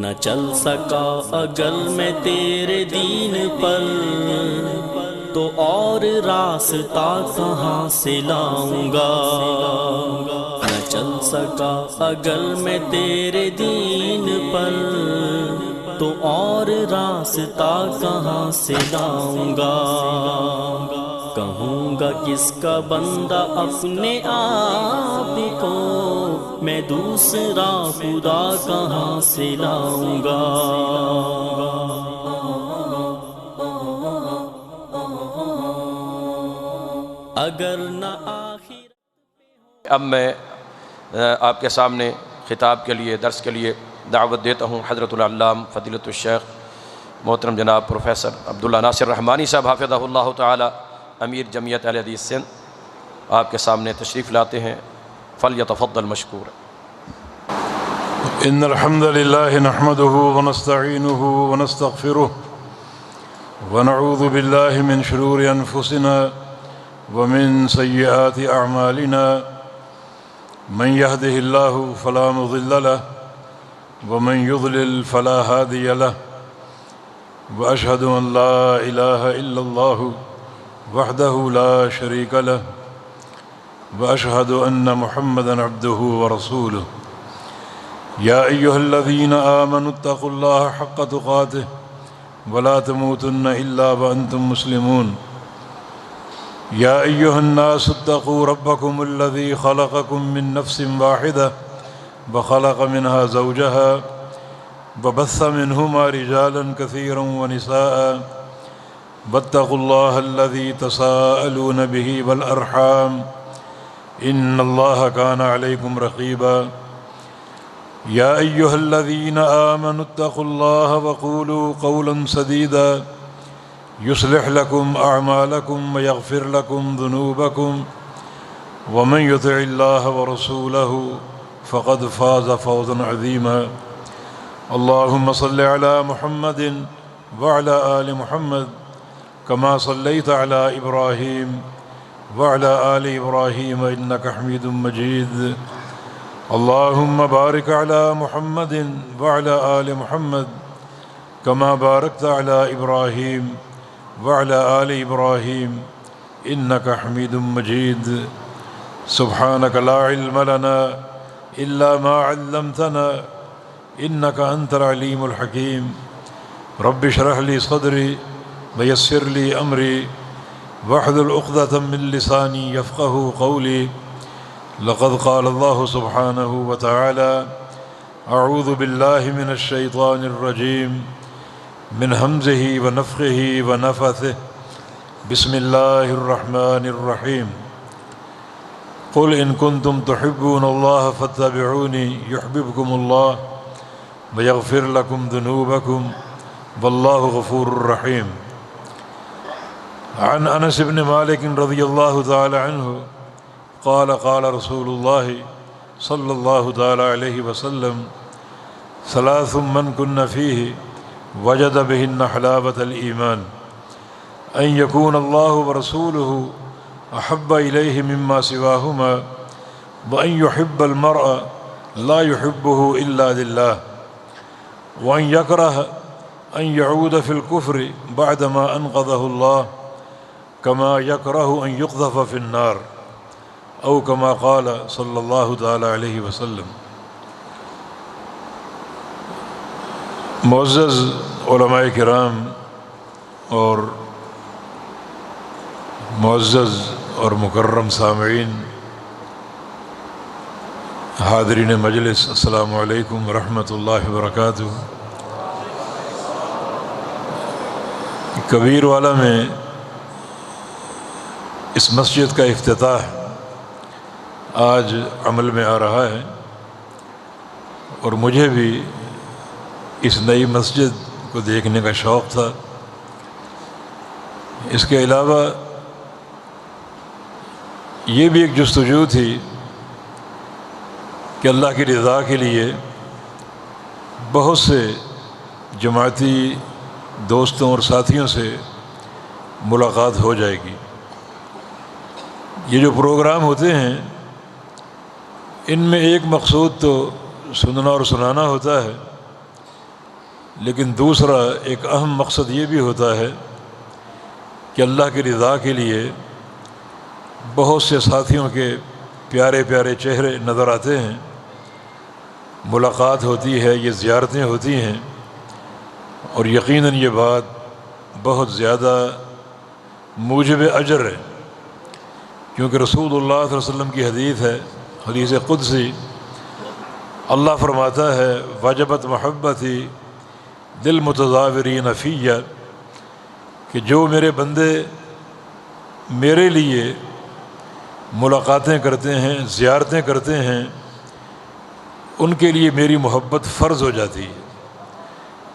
نہ چل سکا اگر میں تیرے دین پر، تو اور راستہ کہاں سے لاؤں گا؟ نہ چل سکا اگر میں تیرے دین پر، تو اور راستہ کہاں سے لاؤں گا؟ کہوں گا کس کا بندہ اپنے آپ کو، میں دوسرا خدا کہاں سے لاؤں گا؟ اگر نہ آخر اب میں آپ کے سامنے خطاب کے لیے درس کے لیے دعوت دیتا ہوں حضرت العلامہ فضیلۃ الشیخ محترم جناب پروفیسر عبداللہ ناصر رحمانی صاحب حافظہ اللہ تعالی امیر جمعیت اہل حدیث سندھ، آپ کے سامنے تشریف لاتے ہیں، فلیتفضل مشکور۔ ان الحمد لله نحمده ونستعينه ونستغفره ونعوذ بالله من شرور انفسنا ومن سيئات اعمالنا، من يهده الله فلا مضل له ومن يضلل فلا هادي له، واشهد ان لا اله الا الله وحده لا شريك له، واشهد ان محمدا عبده ورسوله۔ يا أيها الذين آمنوا اتقوا الله حق تقاته ولا تموتن إلا وأنتم مسلمون۔ يا أيها الناس اتقوا ربكم الذي خلقكم من نفس واحدة وخلق منها زوجها وبث منهما رجالا كثيرا ونساء، واتقوا الله الذي تساءلون به والأرحام إن الله كان عليكم رقيبا۔ يا أيها الذين آمنوا اتقوا الله وقولوا قولا سديدا يصلح لكم أعمالكم ويغفر لكم ذنوبكم، ومن يطع الله ورسوله فقد فاز فوزا عظيما۔ اللهم صل على محمد وعلى آل محمد كما صليت على إبراهيم وعلى آل إبراهيم إنك حميد مجيد۔ اللهم بارك على محمد وعلى آل محمد كما باركت على إبراهيم وعلى آل إبراهيم إنك حميد مجيد۔ سبحانك لا علم لنا إلا ما علمتنا إنك أنت العليم الحكيم۔ رب اشرح لي صدري ويسر لي أمري واحلل عقدة من لساني يفقهوا قولي۔ لقد قال الله سبحانه وتعالى أعوذ بالله من الشيطان الرجيم من همزه ونفخه ونفثه بسم الله الرحمن الرحيم۔ قل إن كنتم تحبون الله فاتبعوني يحببكم الله ويغفر لكم ذنوبكم والله غفور رحيم۔ عن أنس بن مالك رضي الله تعالى عنه قال قال رسول الله صلى الله تعالى عليه وسلم ثلاث من كن فيه وجد بهن حلاوة الإيمان، أن يكون الله ورسوله أحب إليه مما سواهما، وأن يحب المرء لا يحبه إلا لله، وأن يكره أن يعود في الكفر بعدما أنقذه الله، كما يكره أن يقذف في النار، او کما قال صلی اللہ تعالی علیہ وسلم۔ معزز علماء کرام اور معزز اور مکرم سامعین، حاضرین مجلس، السلام علیکم ورحمۃ اللہ وبرکاتہ۔ کبیر والا میں اس مسجد کا افتتاح آج عمل میں آ رہا ہے، اور مجھے بھی اس نئی مسجد کو دیکھنے کا شوق تھا۔ اس کے علاوہ یہ بھی ایک جستجو تھی کہ اللہ کی رضا کے لیے بہت سے جماعتی دوستوں اور ساتھیوں سے ملاقات ہو جائے گی۔ یہ جو پروگرام ہوتے ہیں ان میں ایک مقصود تو سننا اور سنانا ہوتا ہے، لیکن دوسرا ایک اہم مقصد یہ بھی ہوتا ہے کہ اللہ کی رضا کے لیے بہت سے ساتھیوں کے پیارے پیارے چہرے نظر آتے ہیں، ملاقات ہوتی ہے، یہ زیارتیں ہوتی ہیں، اور یقیناً یہ بات بہت زیادہ موجب اجر ہے، کیونکہ رسول اللہ صلی اللہ علیہ وسلم کی حدیث ہے، حدیث قدسی، اللہ فرماتا ہے وجبت محبتی للمتظاہرین فیہ، کہ جو میرے بندے میرے لیے ملاقاتیں کرتے ہیں، زیارتیں کرتے ہیں، ان کے لیے میری محبت فرض ہو جاتی ہے۔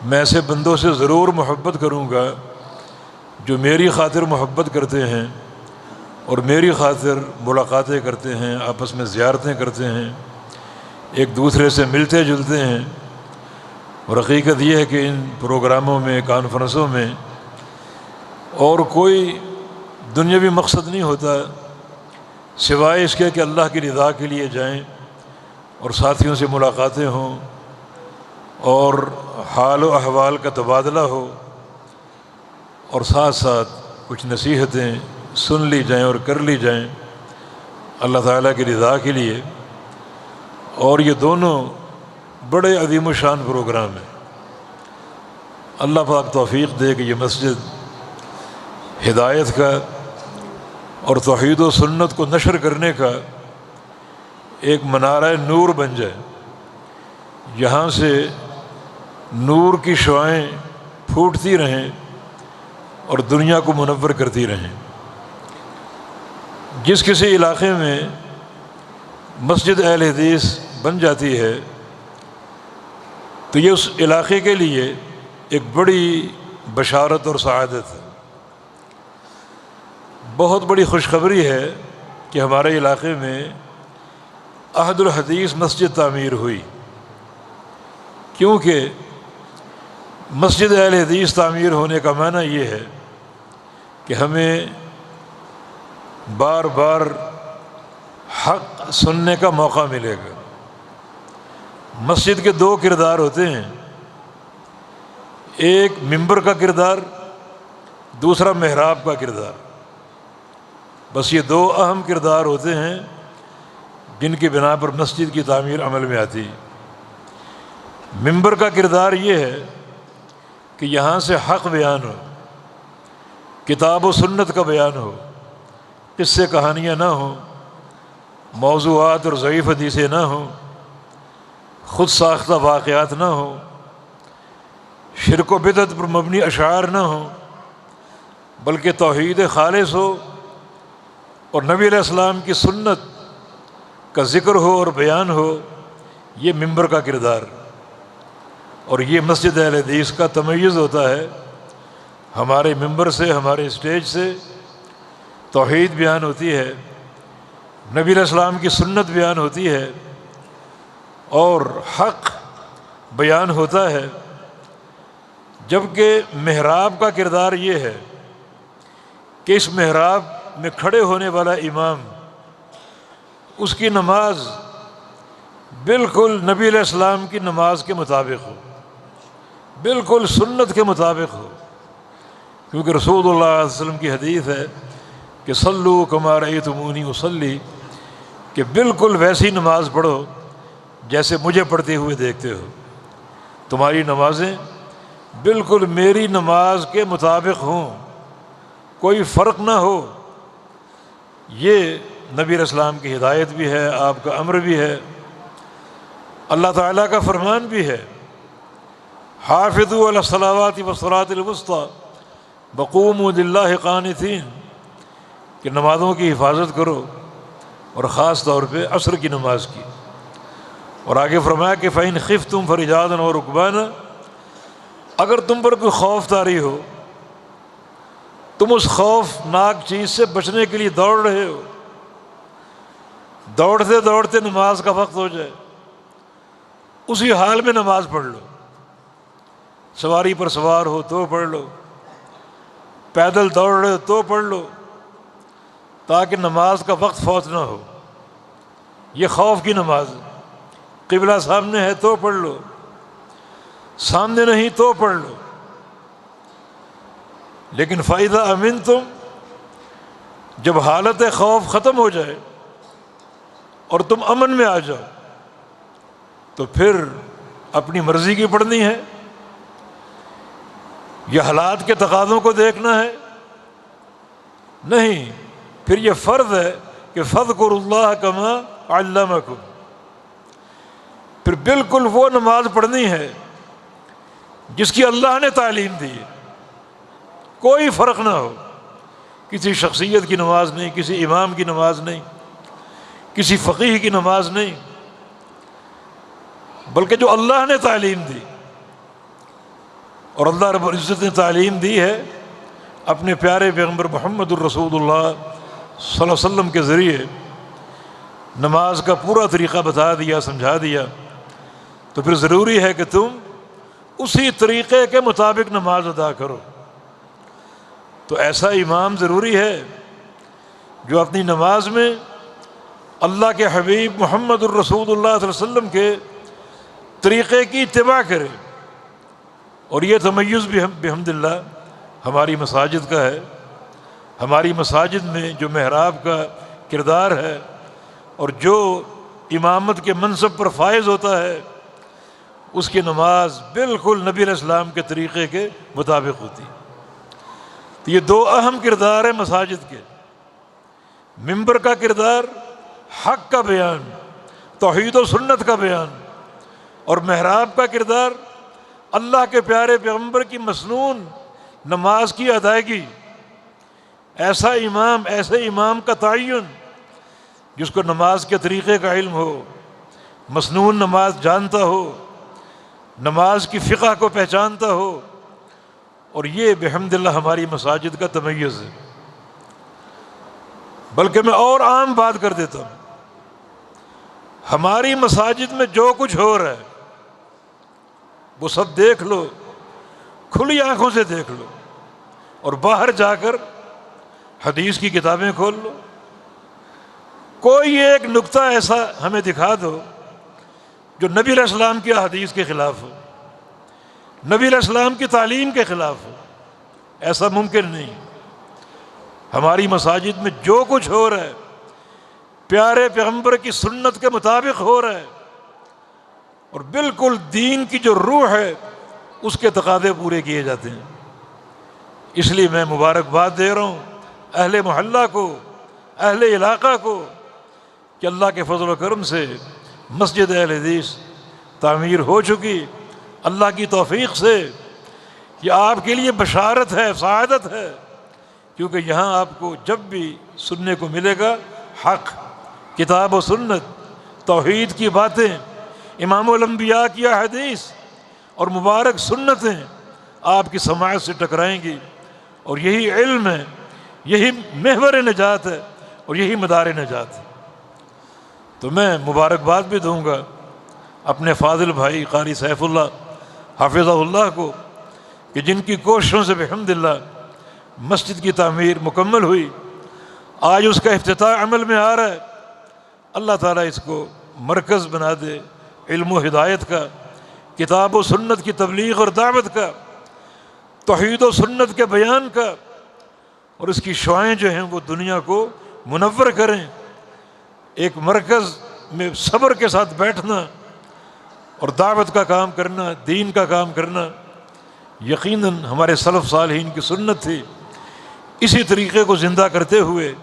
میں ایسے بندوں سے ضرور محبت کروں گا جو میری خاطر محبت کرتے ہیں اور میری خاطر ملاقاتیں کرتے ہیں، آپس میں زیارتیں کرتے ہیں، ایک دوسرے سے ملتے جلتے ہیں۔ اور حقیقت یہ ہے کہ ان پروگراموں میں، کانفرنسوں میں اور کوئی دنیاوی مقصد نہیں ہوتا سوائے اس کے کہ اللہ کی رضا کے لیے جائیں اور ساتھیوں سے ملاقاتیں ہوں اور حال و احوال کا تبادلہ ہو، اور ساتھ ساتھ کچھ نصیحتیں سن لی جائیں اور کر لی جائیں اللہ تعالیٰ کی رضا کے لیے۔ اور یہ دونوں بڑے عظیم الشان پروگرام ہیں۔ اللہ پاک توفیق دے کہ یہ مسجد ہدایت کا اور توحید و سنت کو نشر کرنے کا ایک منارہ نور بن جائے، یہاں سے نور کی شعاعیں پھوٹتی رہیں اور دنیا کو منور کرتی رہیں۔ جس کسی علاقے میں مسجد اہل حدیث بن جاتی ہے تو یہ اس علاقے کے لیے ایک بڑی بشارت اور سعادت ہے۔ بہت بڑی خوشخبری ہے کہ ہمارے علاقے میں احد الحدیث مسجد تعمیر ہوئی، کیونکہ مسجد اہل حدیث تعمیر ہونے کا معنی یہ ہے کہ ہمیں بار بار حق سننے کا موقع ملے گا۔ مسجد کے دو کردار ہوتے ہیں، ایک ممبر کا کردار، دوسرا محراب کا کردار۔ بس یہ دو اہم کردار ہوتے ہیں جن کی بنا پر مسجد کی تعمیر عمل میں آتی ہے۔ ممبر کا کردار یہ ہے کہ یہاں سے حق بیان ہو، کتاب و سنت کا بیان ہو، قصے کہانیاں نہ ہوں، موضوعات اور ضعیف حدیثیں نہ ہوں، خود ساختہ واقعات نہ ہوں، شرک و بدعت پر مبنی اشعار نہ ہوں، بلکہ توحید خالص ہو اور نبی علیہ السلام کی سنت کا ذکر ہو اور بیان ہو۔ یہ ممبر کا کردار، اور یہ مسجد اہل حدیث کا تمیز ہوتا ہے۔ ہمارے ممبر سے، ہمارے اسٹیج سے توحید بیان ہوتی ہے، نبی علیہ السلام کی سنت بیان ہوتی ہے اور حق بیان ہوتا ہے، جبکہ محراب کا کردار یہ ہے کہ اس محراب میں کھڑے ہونے والا امام، اس کی نماز بالکل نبی علیہ السلام کی نماز کے مطابق ہو، بالکل سنت کے مطابق ہو، کیونکہ رسول اللہ علیہ وسلم کی حدیث ہے کہ صلو کما رأیتمونی اصلی، کہ بالکل ویسی نماز پڑھو جیسے مجھے پڑھتے ہوئے دیکھتے ہو۔ تمہاری نمازیں بالکل میری نماز کے مطابق ہوں، کوئی فرق نہ ہو۔ یہ نبی علیہ السلام کی ہدایت بھی ہے، آپ کا امر بھی ہے، اللہ تعالیٰ کا فرمان بھی ہے، حافظوا علی الصلوات والصلاۃ الوسطیٰ وقوموا للہ قانتین، کہ نمازوں کی حفاظت کرو، اور خاص طور پہ عصر کی نماز کی۔ اور آگے فرمایا کہ فَإِنْ خِفْتُمْ فَرِجَالًا وَرُكْبَانًا، اگر تم پر کوئی خوف طاری ہو، تم اس خوف ناک چیز سے بچنے کے لیے دوڑ رہے ہو، دوڑتے دوڑتے نماز کا وقت ہو جائے، اسی حال میں نماز پڑھ لو۔ سواری پر سوار ہو تو پڑھ لو، پیدل دوڑ رہے ہو تو پڑھ لو، تاکہ نماز کا وقت فوت نہ ہو۔ یہ خوف کی نماز ہے، قبلہ سامنے ہے تو پڑھ لو، سامنے نہیں تو پڑھ لو، لیکن فَإِذَا أَمِنْتُمْ، جب حالت خوف ختم ہو جائے اور تم امن میں آ جاؤ تو پھر اپنی مرضی کی پڑھنی ہے یا حالات کے تقاضوں کو دیکھنا ہے؟ نہیں، پھر یہ فرض ہے کہ فاذکروا اللہ کما علمکم، پھر بالکل وہ نماز پڑھنی ہے جس کی اللہ نے تعلیم دی ہے، کوئی فرق نہ ہو، کسی شخصیت کی نماز نہیں، کسی امام کی نماز نہیں، کسی فقیہ کی نماز نہیں، بلکہ جو اللہ نے تعلیم دی، اور اللہ رب العزت نے تعلیم دی ہے اپنے پیارے پیغمبر محمد الرسول اللہ صلی اللہ علیہ وسلم کے ذریعے، نماز کا پورا طریقہ بتا دیا، سمجھا دیا، تو پھر ضروری ہے کہ تم اسی طریقے کے مطابق نماز ادا کرو۔ تو ایسا امام ضروری ہے جو اپنی نماز میں اللہ کے حبیب محمد الرسول اللہ صلی اللہ علیہ وسلم کے طریقے کی اتباع کرے، اور یہ تمیز بھی بحمد اللہ ہماری مساجد کا ہے۔ ہماری مساجد میں جو محراب کا کردار ہے اور جو امامت کے منصب پر فائز ہوتا ہے، اس کی نماز بالکل نبی علیہ السلام کے طریقے کے مطابق ہوتی ہے۔ تو یہ دو اہم کردار ہیں مساجد کے، ممبر کا کردار حق کا بیان، توحید و سنت کا بیان، اور محراب کا کردار اللہ کے پیارے پیغمبر کی مسنون نماز کی ادائیگی۔ ایسے امام کا تعین جس کو نماز کے طریقے کا علم ہو، مسنون نماز جانتا ہو، نماز کی فقہ کو پہچانتا ہو، اور یہ بحمد اللہ ہماری مساجد کا تمیز ہے۔ بلکہ میں اور عام بات کر دیتا ہوں، ہماری مساجد میں جو کچھ ہو رہا ہے وہ سب دیکھ لو، کھلی آنکھوں سے دیکھ لو، اور باہر جا کر حدیث کی کتابیں کھول لو، کوئی ایک نقطہ ایسا ہمیں دکھا دو جو نبی علیہ السلام کی حدیث کے خلاف ہو، نبی علیہ السلام کی تعلیم کے خلاف ہو، ایسا ممکن نہیں۔ ہماری مساجد میں جو کچھ ہو رہا ہے پیارے پیغمبر کی سنت کے مطابق ہو رہا ہے، اور بالکل دین کی جو روح ہے اس کے تقاضے پورے کیے جاتے ہیں۔ اس لیے میں مبارکباد دے رہا ہوں اہل محلہ کو، اہل علاقہ کو، کہ اللہ کے فضل و کرم سے مسجد اہل حدیث تعمیر ہو چکی، اللہ کی توفیق سے۔ یہ آپ کے لیے بشارت ہے، سعادت ہے، کیونکہ یہاں آپ کو جب بھی سننے کو ملے گا حق، کتاب و سنت، توحید کی باتیں، امام الانبیاء کی احادیث اور مبارک سنتیں آپ کی سماعت سے ٹکرائیں گی، اور یہی علم ہے، یہی محور نجات ہے، اور یہی مدار نجات ہے۔ تو میں مبارکباد بھی دوں گا اپنے فاضل بھائی قاری سیف اللہ حافظہ اللہ کو، کہ جن کی کوششوں سے بحمد اللہ مسجد کی تعمیر مکمل ہوئی، آج اس کا افتتاح عمل میں آ رہا ہے۔ اللہ تعالیٰ اس کو مرکز بنا دے علم و ہدایت کا، کتاب و سنت کی تبلیغ اور دعوت کا، توحید و سنت کے بیان کا، اور اس کی شعائیں جو ہیں وہ دنیا کو منور کریں۔ ایک مرکز میں صبر کے ساتھ بیٹھنا اور دعوت کا کام کرنا، دین کا کام کرنا، یقیناً ہمارے سلف صالحین کی سنت تھی۔ اسی طریقے کو زندہ کرتے ہوئے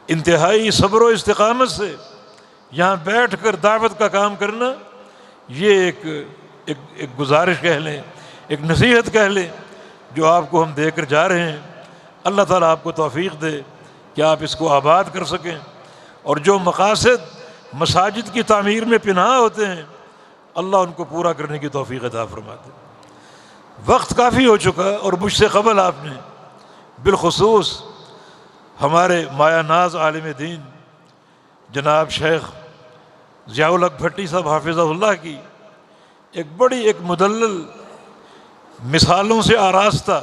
انتہائی صبر و استقامت سے یہاں بیٹھ کر دعوت کا کام کرنا، یہ ایک گزارش کہہ لیں، ایک نصیحت کہہ لیں جو آپ کو ہم دے کر جا رہے ہیں۔ اللہ تعالیٰ آپ کو توفیق دے کہ آپ اس کو آباد کر سکیں، اور جو مقاصد مساجد کی تعمیر میں پنہاں ہوتے ہیں اللہ ان کو پورا کرنے کی توفیق عطا فرما دے۔ وقت کافی ہو چکا، اور مجھ سے قبل آپ نے بالخصوص ہمارے مایہ ناز عالم دین جناب شیخ ضیاء الحق بھٹی صاحب حافظہ اللہ کی ایک مدلل مثالوں سے آراستہ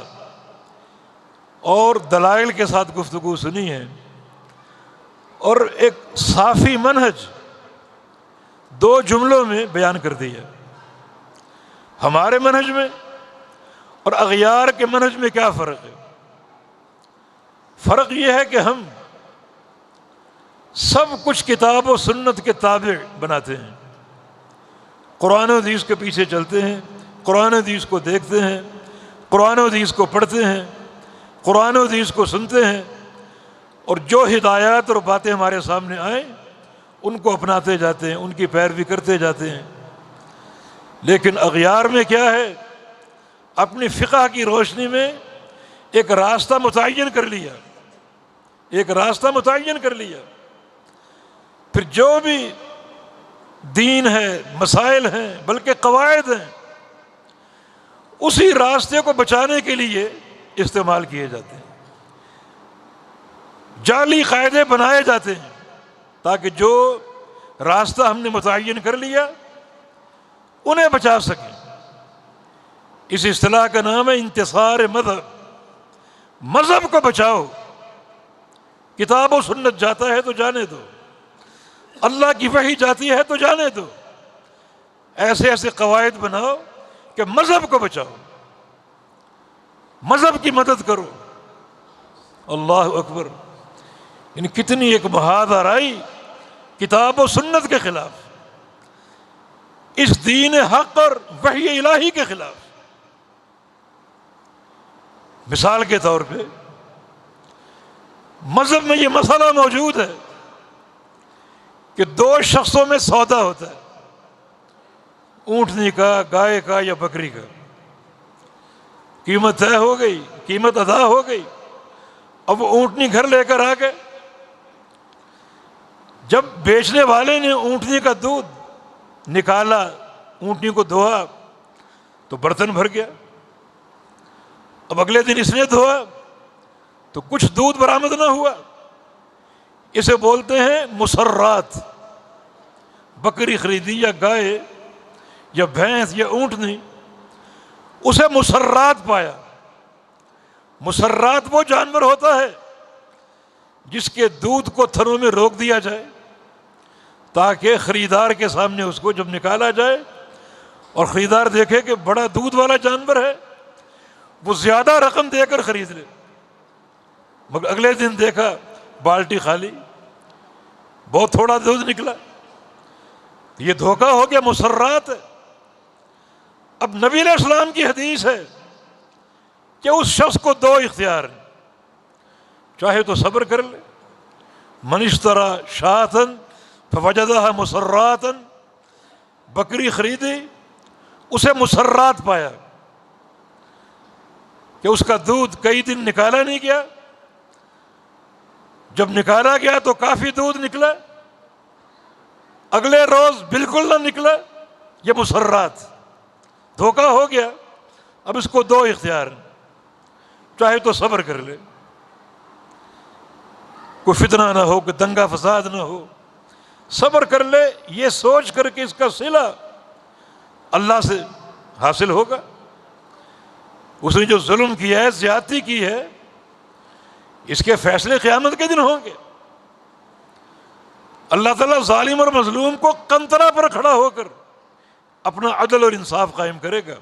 اور دلائل کے ساتھ گفتگو سنی ہے، اور ایک صافی منہج 2 جملوں میں بیان کر دیا۔ ہمارے منہج میں اور اغیار کے منہج میں کیا فرق ہے؟ فرق یہ ہے کہ ہم سب کچھ کتاب و سنت کے تابع بناتے ہیں، قرآن و حدیث کے پیچھے چلتے ہیں، قرآن و حدیث کو دیکھتے ہیں، قرآن و حدیث کو پڑھتے ہیں، قرآن و حدیث کو سنتے ہیں، اور جو ہدایات اور باتیں ہمارے سامنے آئیں ان کو اپناتے جاتے ہیں، ان کی پیروی کرتے جاتے ہیں۔ لیکن اغیار میں کیا ہے؟ اپنی فقہ کی روشنی میں ایک راستہ متعین کر لیا، ایک راستہ متعین کر لیا، پھر جو بھی دین ہے، مسائل ہیں، بلکہ قواعد ہیں، اسی راستے کو بچانے کے لیے استعمال کیے جاتے ہیں۔ جعلی قاعدے بنائے جاتے ہیں تاکہ جو راستہ ہم نے متعین کر لیا انہیں بچا سکیں۔ اس اصطلاح کا نام ہے انتصار مذہب۔ مذہب کو بچاؤ، کتاب و سنت جاتا ہے تو جانے دو، اللہ کی وحی جاتی ہے تو جانے دو، ایسے ایسے قواعد بناؤ کہ مذہب کو بچاؤ، مذہب کی مدد کرو۔ اللہ اکبر! یعنی کتنی ایک محاذ آرائی کتاب و سنت کے خلاف، اس دین حق اور وحی الہی کے خلاف۔ مثال کے طور پہ مذہب میں یہ مسئلہ موجود ہے کہ دو شخصوں میں سودا ہوتا ہے، اونٹنی کا، گائے کا یا بکری کا۔ قیمت طے ہو گئی، قیمت ادا ہو گئی، اب وہ اونٹنی گھر لے کر آ گئے۔ جب بیچنے والے نے اونٹنی کا دودھ نکالا، اونٹنی کو دھویا تو برتن بھر گیا۔ اب اگلے دن اس نے دھویا تو کچھ دودھ برآمد نہ ہوا۔ اسے بولتے ہیں مسرات۔ بکری خریدی یا گائے یا بھینس یا اونٹنی، اسے مسرات پایا۔ مسرات وہ جانور ہوتا ہے جس کے دودھ کو تھنوں میں روک دیا جائے تاکہ خریدار کے سامنے اس کو جب نکالا جائے اور خریدار دیکھے کہ بڑا دودھ والا جانور ہے، وہ زیادہ رقم دے کر خرید لے۔ مگر اگلے دن دیکھا بالٹی خالی، بہت تھوڑا دودھ نکلا، یہ دھوکہ ہو گیا، مسرات ہے۔ اب نبی علیہ السلام کی حدیث ہے کہ اس شخص کو دو اختیار ہیں، چاہے تو صبر کر لے، من اشتری شاۃ فوجدها مسرات، بکری خریدی اسے مسرات پایا کہ اس کا دودھ کئی دن نکالا نہیں گیا، جب نکالا گیا تو کافی دودھ نکلا، اگلے روز بالکل نہ نکلا، یہ مسرات، دھوکہ ہو گیا۔ اب اس کو دو اختیار ہیں، چاہے تو صبر کر لے، کوئی فتنہ نہ ہو، کوئی دنگا فساد نہ ہو، صبر کر لے، یہ سوچ کر کہ اس کا صلہ اللہ سے حاصل ہوگا۔ اس نے جو ظلم کیا ہے، زیادتی کی ہے، اس کے فیصلے قیامت کے دن ہوں گے۔ اللہ تعالیٰ ظالم اور مظلوم کو قنطرہ پر کھڑا ہو کر اپنا عدل اور انصاف قائم کرے گا۔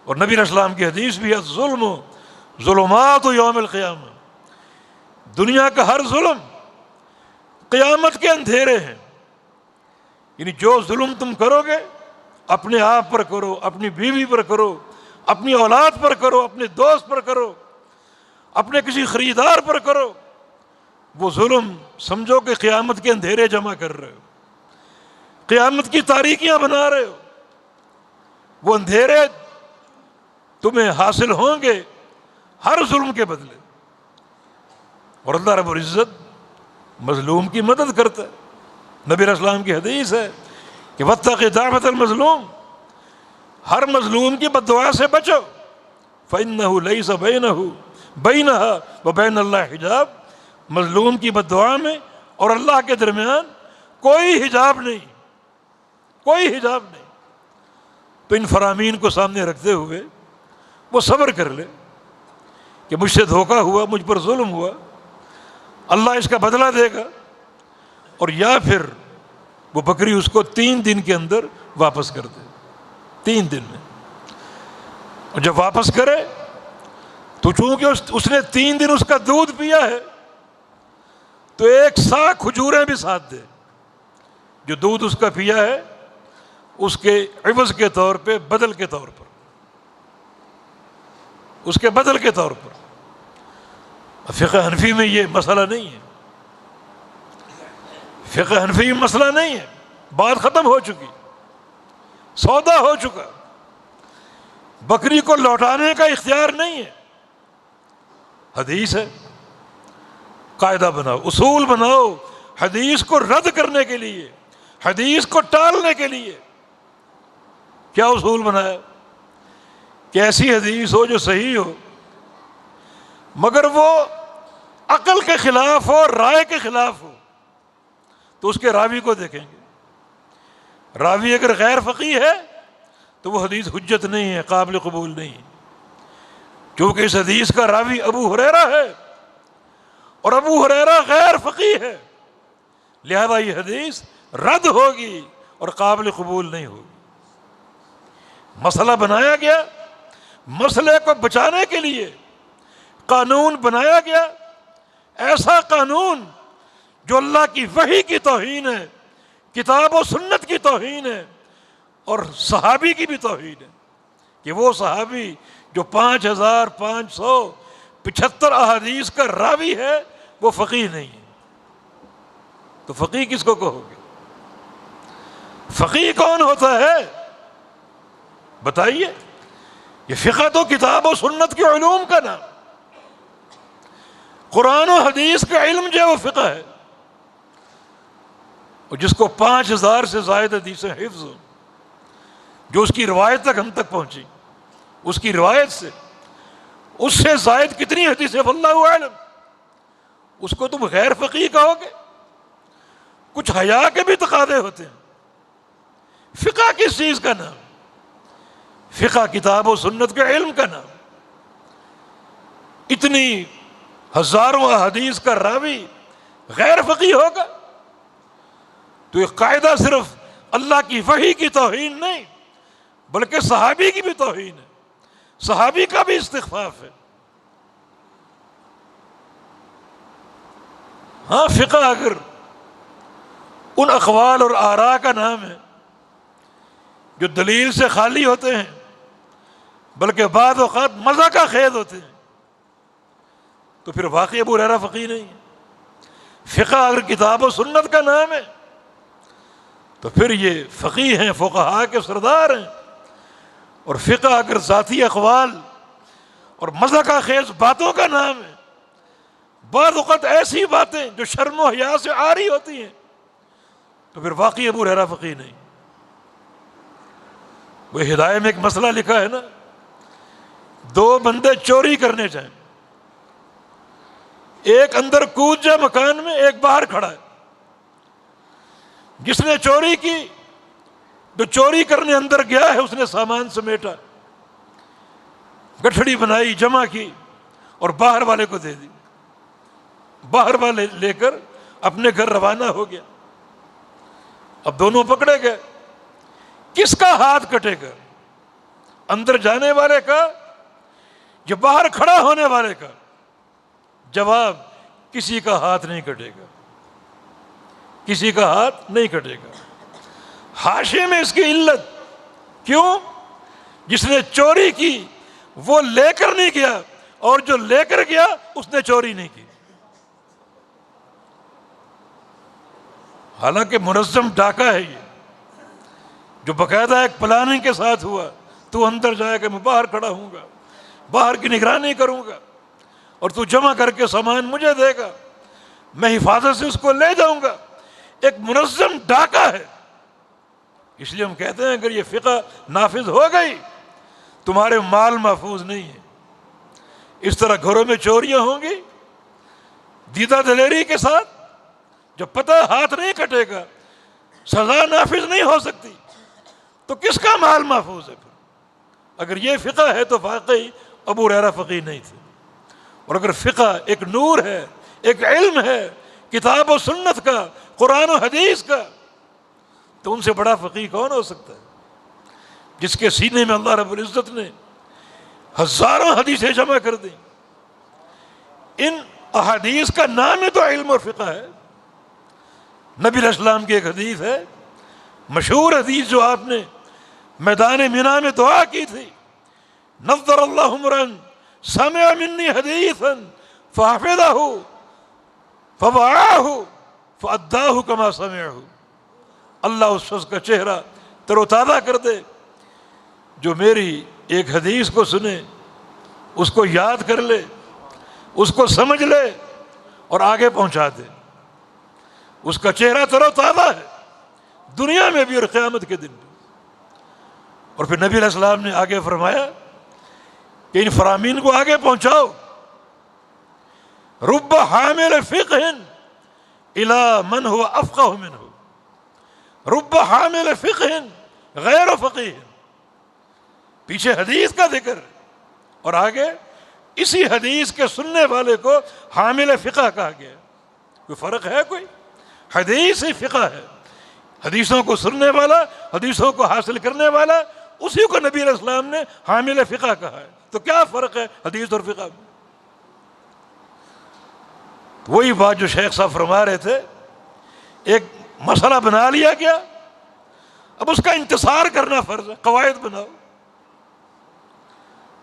اور نبی علیہ السلام کی حدیث بھی ہے، ظلم ظلمات یوم القیامہ، دنیا کا ہر ظلم قیامت کے اندھیرے ہیں۔ یعنی جو ظلم تم کرو گے اپنے آپ پر کرو، اپنی بیوی پر کرو، اپنی اولاد پر کرو، اپنے دوست پر کرو، اپنے کسی خریدار پر کرو، وہ ظلم سمجھو کہ قیامت کے اندھیرے جمع کر رہے ہو، قیامت کی تاریکیاں بنا رہے ہو۔ وہ اندھیرے تمہیں حاصل ہوں گے ہر ظلم کے بدلے، اور اللہ رب العزت مظلوم کی مدد کرتا ہے۔ نبی علیہ السلام کی حدیث ہے کہ واتق دعوۃ المظلوم، ہر مظلوم کی بد دعا سے بچو، فإنہ لیس بینہا وبین اللہ حجاب، مظلوم کی بد دعا میں اور اللہ کے درمیان کوئی حجاب نہیں، کوئی حجاب نہیں۔ تو ان فرامین کو سامنے رکھتے ہوئے وہ صبر کر لے کہ مجھ سے دھوکہ ہوا، مجھ پر ظلم ہوا، اللہ اس کا بدلہ دے گا، اور یا پھر وہ بکری اس کو 3 دن کے اندر واپس کر دے۔ 3 دن میں. اور جب واپس کرے تو چونکہ اس نے 3 دن اس کا دودھ پیا ہے تو 1 سا کھجوریں بھی ساتھ دے. جو دودھ اس کا پیا ہے اس کے عوض کے طور پہ، بدل کے طور پر، اس کے بدل کے طور پر. فقہ حنفی میں یہ مسئلہ نہیں ہے. فقہ حنفی میں مسئلہ نہیں ہے. بات ختم ہو چکی، سودا ہو چکا. بکری کو لوٹانے کا اختیار نہیں ہے. حدیث ہے، قاعدہ بناؤ، اصول بناؤ حدیث کو رد کرنے کے لیے، حدیث کو ٹالنے کے لیے. کیا اصول بنایا کہ ایسی حدیث ہو جو صحیح ہو مگر وہ عقل کے خلاف ہو، رائے کے خلاف ہو، تو اس کے راوی کو دیکھیں گے. راوی اگر غیر فقیہ ہے تو وہ حدیث حجت نہیں ہے، قابل قبول نہیں ہے. کیونکہ اس حدیث کا راوی ابو ہریرہ ہے اور ابو ہریرہ غیر فقیہ ہے، لہذا یہ حدیث رد ہوگی اور قابل قبول نہیں ہوگی. مسئلہ بنایا گیا، مسئلے کو بچانے کے لیے قانون بنایا گیا، ایسا قانون جو اللہ کی وحی کی توہین ہے، کتاب و سنت کی توہین ہے اور صحابی کی بھی توہین ہے. کہ وہ صحابی جو 5575 احادیث کا راوی ہے وہ فقیہ نہیں ہے. تو فقیہ کس کو کہو گے؟ فقیہ کون ہوتا ہے بتائیے؟ یہ فقہ تو کتاب و سنت کے علوم کا نام، قرآن و حدیث کا علم جو ہے وہ فقہ ہے. اور جس کو 5000 سے زائد حدیثیں حفظ ہوں، جو اس کی روایت تک ہم تک پہنچی، اس کی روایت سے، اس سے زائد کتنی حدیثیں واللہ اعلم، اس کو تم غیر فقیہ کہو گے؟ کچھ حیا کے بھی تقاضے ہوتے ہیں. فقہ کس چیز کا نام؟ فقہ کتاب و سنت کے علم کا نام. اتنی ہزاروں احادیث کا راوی غیر فقیہ ہوگا تو یہ قاعدہ صرف اللہ کی وحی کی توہین نہیں بلکہ صحابی کی بھی توہین ہے، صحابی کا بھی استخفاف ہے. ہاں فقہ اگر ان اقوال اور آراء کا نام ہے جو دلیل سے خالی ہوتے ہیں بلکہ بعض اوقات مزہ کا خیز ہوتے ہیں تو پھر واقعی ابو ہریرہ فقیہ نہیں ہے. فقہ اگر کتاب و سنت کا نام ہے تو پھر یہ فقیہ ہیں، فقہاء کے سردار ہیں. اور فقہ اگر ذاتی اقوال اور مزہ کا خیز باتوں کا نام ہے، بعض اوقات ایسی باتیں جو شرم و حیا سے عاری ہوتی ہیں، تو پھر واقعی ابو ہریرہ فقیہ نہیں. وہ ہدایہ میں ایک مسئلہ لکھا ہے نا، 2 بندے چوری کرنے جائیں، ایک اندر کود جائے مکان میں، ایک باہر کھڑا ہے. جس نے چوری کی، جو چوری کرنے اندر گیا ہے، اس نے سامان سمیٹا، گٹھڑی بنائی، جمع کی اور باہر والے کو دے دی. باہر والے لے کر اپنے گھر روانہ ہو گیا. اب دونوں پکڑے گئے، کس کا ہاتھ کٹے گا؟ اندر جانے والے کا یا باہر کھڑا ہونے والے کا؟ جواب، کسی کا ہاتھ نہیں کٹے گا، کسی کا ہاتھ نہیں کٹے گا. حاشیے میں اس کی علت کیوں؟ جس نے چوری کی وہ لے کر نہیں گیا اور جو لے کر گیا اس نے چوری نہیں کی. حالانکہ منظم ڈاکہ ہے یہ، جو باقاعدہ ایک پلاننگ کے ساتھ ہوا. تو اندر جائے کہ میں باہر کھڑا ہوں گا، باہر کی نگرانی کروں گا اور تو جمع کر کے سامان مجھے دے گا، میں حفاظت سے اس کو لے جاؤں گا. ایک منظم ڈاکہ ہے. اس لیے ہم کہتے ہیں اگر یہ فقہ نافذ ہو گئی تمہارے مال محفوظ نہیں ہے. اس طرح گھروں میں چوریاں ہوں گی دیدہ دلیری کے ساتھ، جب پتہ ہاتھ نہیں کٹے گا، سزا نافذ نہیں ہو سکتی، تو کس کا مال محفوظ ہے پھر؟ اگر یہ فقہ ہے تو واقعی ابو ہریرہ فقیہ نہیں تھے. اور اگر فقہ ایک نور ہے، ایک علم ہے کتاب و سنت کا، قرآن و حدیث کا، تو ان سے بڑا فقیہ کون ہو سکتا ہے؟ جس کے سینے میں اللہ رب العزت نے ہزاروں حدیثیں جمع کر دیں. ان احادیث کا نام ہی تو علم اور فقہ ہے. نبی علیہ السلام کی ایک حدیث ہے، مشہور حدیث، جو آپ نے میدان مینا میں دعا کی تھی، نظر اللہ امرن سمع منی حدیثا فحفظہ فوعاہ فاداہ کما سمعہ. اللہ اس شخص کا چہرہ تر و تازہ کر دے جو میری ایک حدیث کو سنے، اس کو یاد کر لے، اس کو سمجھ لے اور آگے پہنچا دے. اس کا چہرہ تر و تازہ ہے دنیا میں بھی اور قیامت کے دن بھی. اور پھر نبی علیہ السلام نے آگے فرمایا کہ ان فرامین کو آگے پہنچاؤ. رب حامل فقہ الی من هو افقہ منہ، رب حامل فقہ غیر فقیہ. پیچھے حدیث کا ذکر اور آگے اسی حدیث کے سننے والے کو حامل فقہ کہا گیا. کوئی فرق ہے؟ کوئی؟ حدیث ہی فقہ ہے. حدیثوں کو سننے والا، حدیثوں کو حاصل کرنے والا، اسی کو نبی علیہ السلام نے حامل فقہ کہا ہے. تو کیا فرق ہے حدیث اور فقہ میں؟ وہی بات جو شیخ صاحب فرما رہے تھے، ایک مسئلہ بنا لیا گیا، اب اس کا انتصار کرنا فرض ہے. قواعد بناؤ،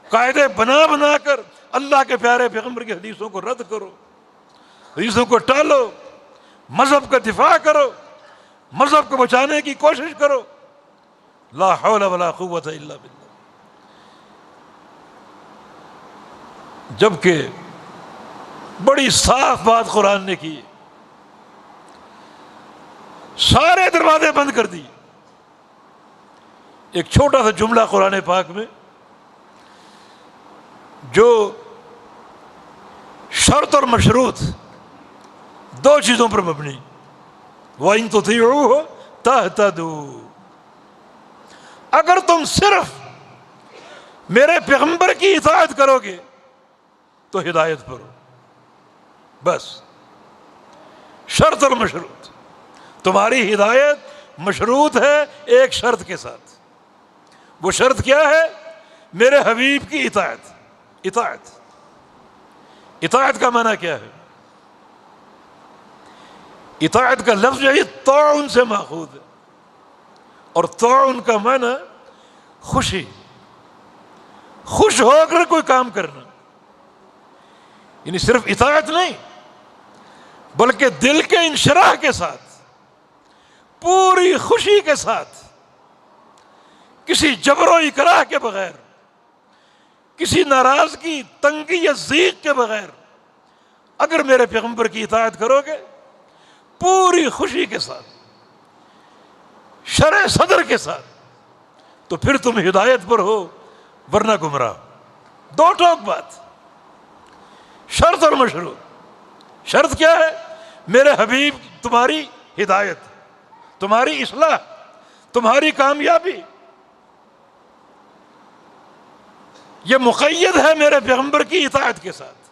قاعدے بنا بنا کر اللہ کے پیارے پیغمبر کی حدیثوں کو رد کرو، حدیثوں کو ٹالو، مذہب کا دفاع کرو، مذہب کو بچانے کی کوشش کرو. لا حول ولا قوت الا باللہ. جبکہ بڑی صاف بات قرآن نے کی، سارے دروازے بند کر دیے. ایک چھوٹا سا جملہ قرآن پاک میں جو شرط اور مشروط دو چیزوں پر مبنی، وَإِن تُطِيعُوهُ تَهْتَدُوا. اگر تم صرف میرے پیغمبر کی اطاعت کرو گے تو ہدایت پر ہو. بس شرط اور مشروط. تمہاری ہدایت مشروط ہے ایک شرط کے ساتھ. وہ شرط کیا ہے؟ میرے حبیب کی اطاعت. اطاعت کا معنی کیا ہے؟ اطاعت کا لفظ یہی طاعن سے ماخوذ ہے، اور طاعن کا معنی خوشی، خوش ہو کر کوئی کام کرنا. یعنی صرف اطاعت نہیں بلکہ دل کے انشراح کے ساتھ، پوری خوشی کے ساتھ، کسی جبر و اکراہ کے بغیر، کسی ناراضگی، تنگی یا ضیق کے بغیر اگر میرے پیغمبر کی اطاعت کرو گے پوری خوشی کے ساتھ، شرح صدر کے ساتھ، تو پھر تم ہدایت پر ہو ورنہ گمراہ. دو ٹوک بات، شرط اور مشروط. شرط کیا ہے؟ میرے حبیب تمہاری ہدایت، تمہاری اصلاح، تمہاری کامیابی. یہ مقید ہے میرے پیغمبر کی اطاعت کے ساتھ.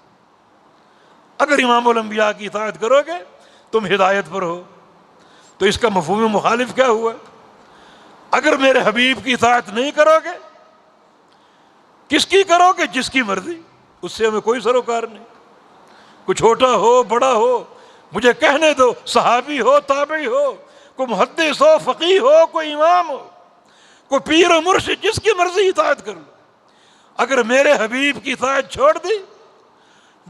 اگر امام الانبیاء کی اطاعت کرو گے تم ہدایت پر ہو. تو اس کا مفہوم مخالف کیا ہوا؟ اگر میرے حبیب کی اطاعت نہیں کرو گے، کس کی کرو گے؟ جس کی مرضی. اس سے ہمیں کوئی سروکار نہیں. کوئی چھوٹا ہو بڑا ہو، مجھے کہنے دو، صحابی ہو تابعی ہو، کوئی محدث ہو فقیہ ہو، کوئی امام ہو، کوئی پیر و مرشد، جس کی مرضی اطاعت کر لو. اگر میرے حبیب کی اطاعت چھوڑ دی،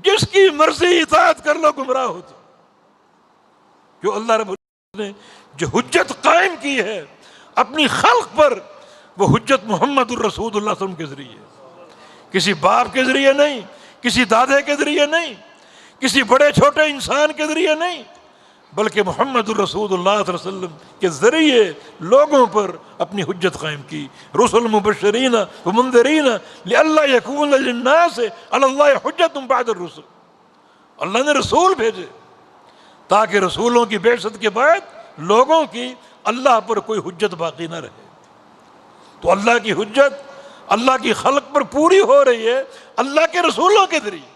جس کی مرضی اطاعت کر لو، گمراہ ہو. تو جو اللہ رب العزت نے جو حجت قائم کی ہے اپنی خلق پر، وہ حجت محمد الرسول اللہ صلی اللہ علیہ وسلم کے ذریعے، کسی باپ کے ذریعے نہیں، کسی دادے کے ذریعے نہیں، کسی بڑے چھوٹے انسان کے ذریعے نہیں، بلکہ محمد الرسول اللہ صلی اللہ علیہ وسلم کے ذریعے لوگوں پر اپنی حجت قائم کی. رسل مبشرین و منذرین لئلا یکون للناس علی اللہ حجت بعد الرسل. اللہ نے رسول بھیجے تاکہ رسولوں کی بعثت کے بعد لوگوں کی اللہ پر کوئی حجت باقی نہ رہے. تو اللہ کی حجت اللہ کی خلق پر پوری ہو رہی ہے اللہ کے رسولوں کے ذریعے.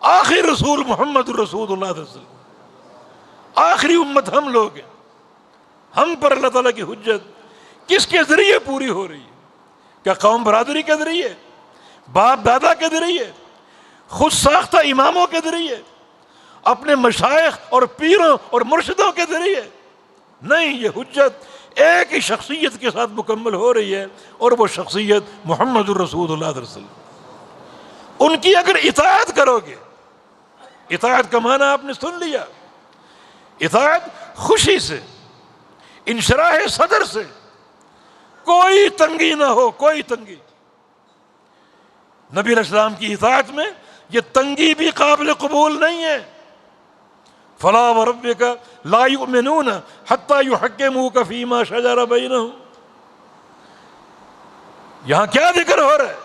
آخری رسول محمد الرسول اللہ صلی اللہ علیہ وسلم، آخری امت ہم لوگ ہیں. ہم پر اللہ تعالیٰ کی حجت کس کے ذریعے پوری ہو رہی ہے؟ کیا قوم برادری کے ذریعے، باپ دادا کے ذریعے، خود ساختہ اماموں کے ذریعے، اپنے مشائخ اور پیروں اور مرشدوں کے ذریعے؟ نہیں، یہ حجت ایک ہی شخصیت کے ساتھ مکمل ہو رہی ہے، اور وہ شخصیت محمد الرسول اللہ علیہ وسلم۔ ان کی اگر اطاعت کرو گے، اطاعت کا معنی آپ نے سن لیا، اطاعت خوشی سے، انشراح صدر سے، کوئی تنگی نہ ہو، کوئی تنگی۔ نبی علیہ السلام کی اطاعت میں یہ تنگی بھی قابل قبول نہیں ہے۔ فلا وربک لا یؤمنون حتی یحکموک فیما شجر بینہم۔ یہاں کیا ذکر ہو رہا ہے؟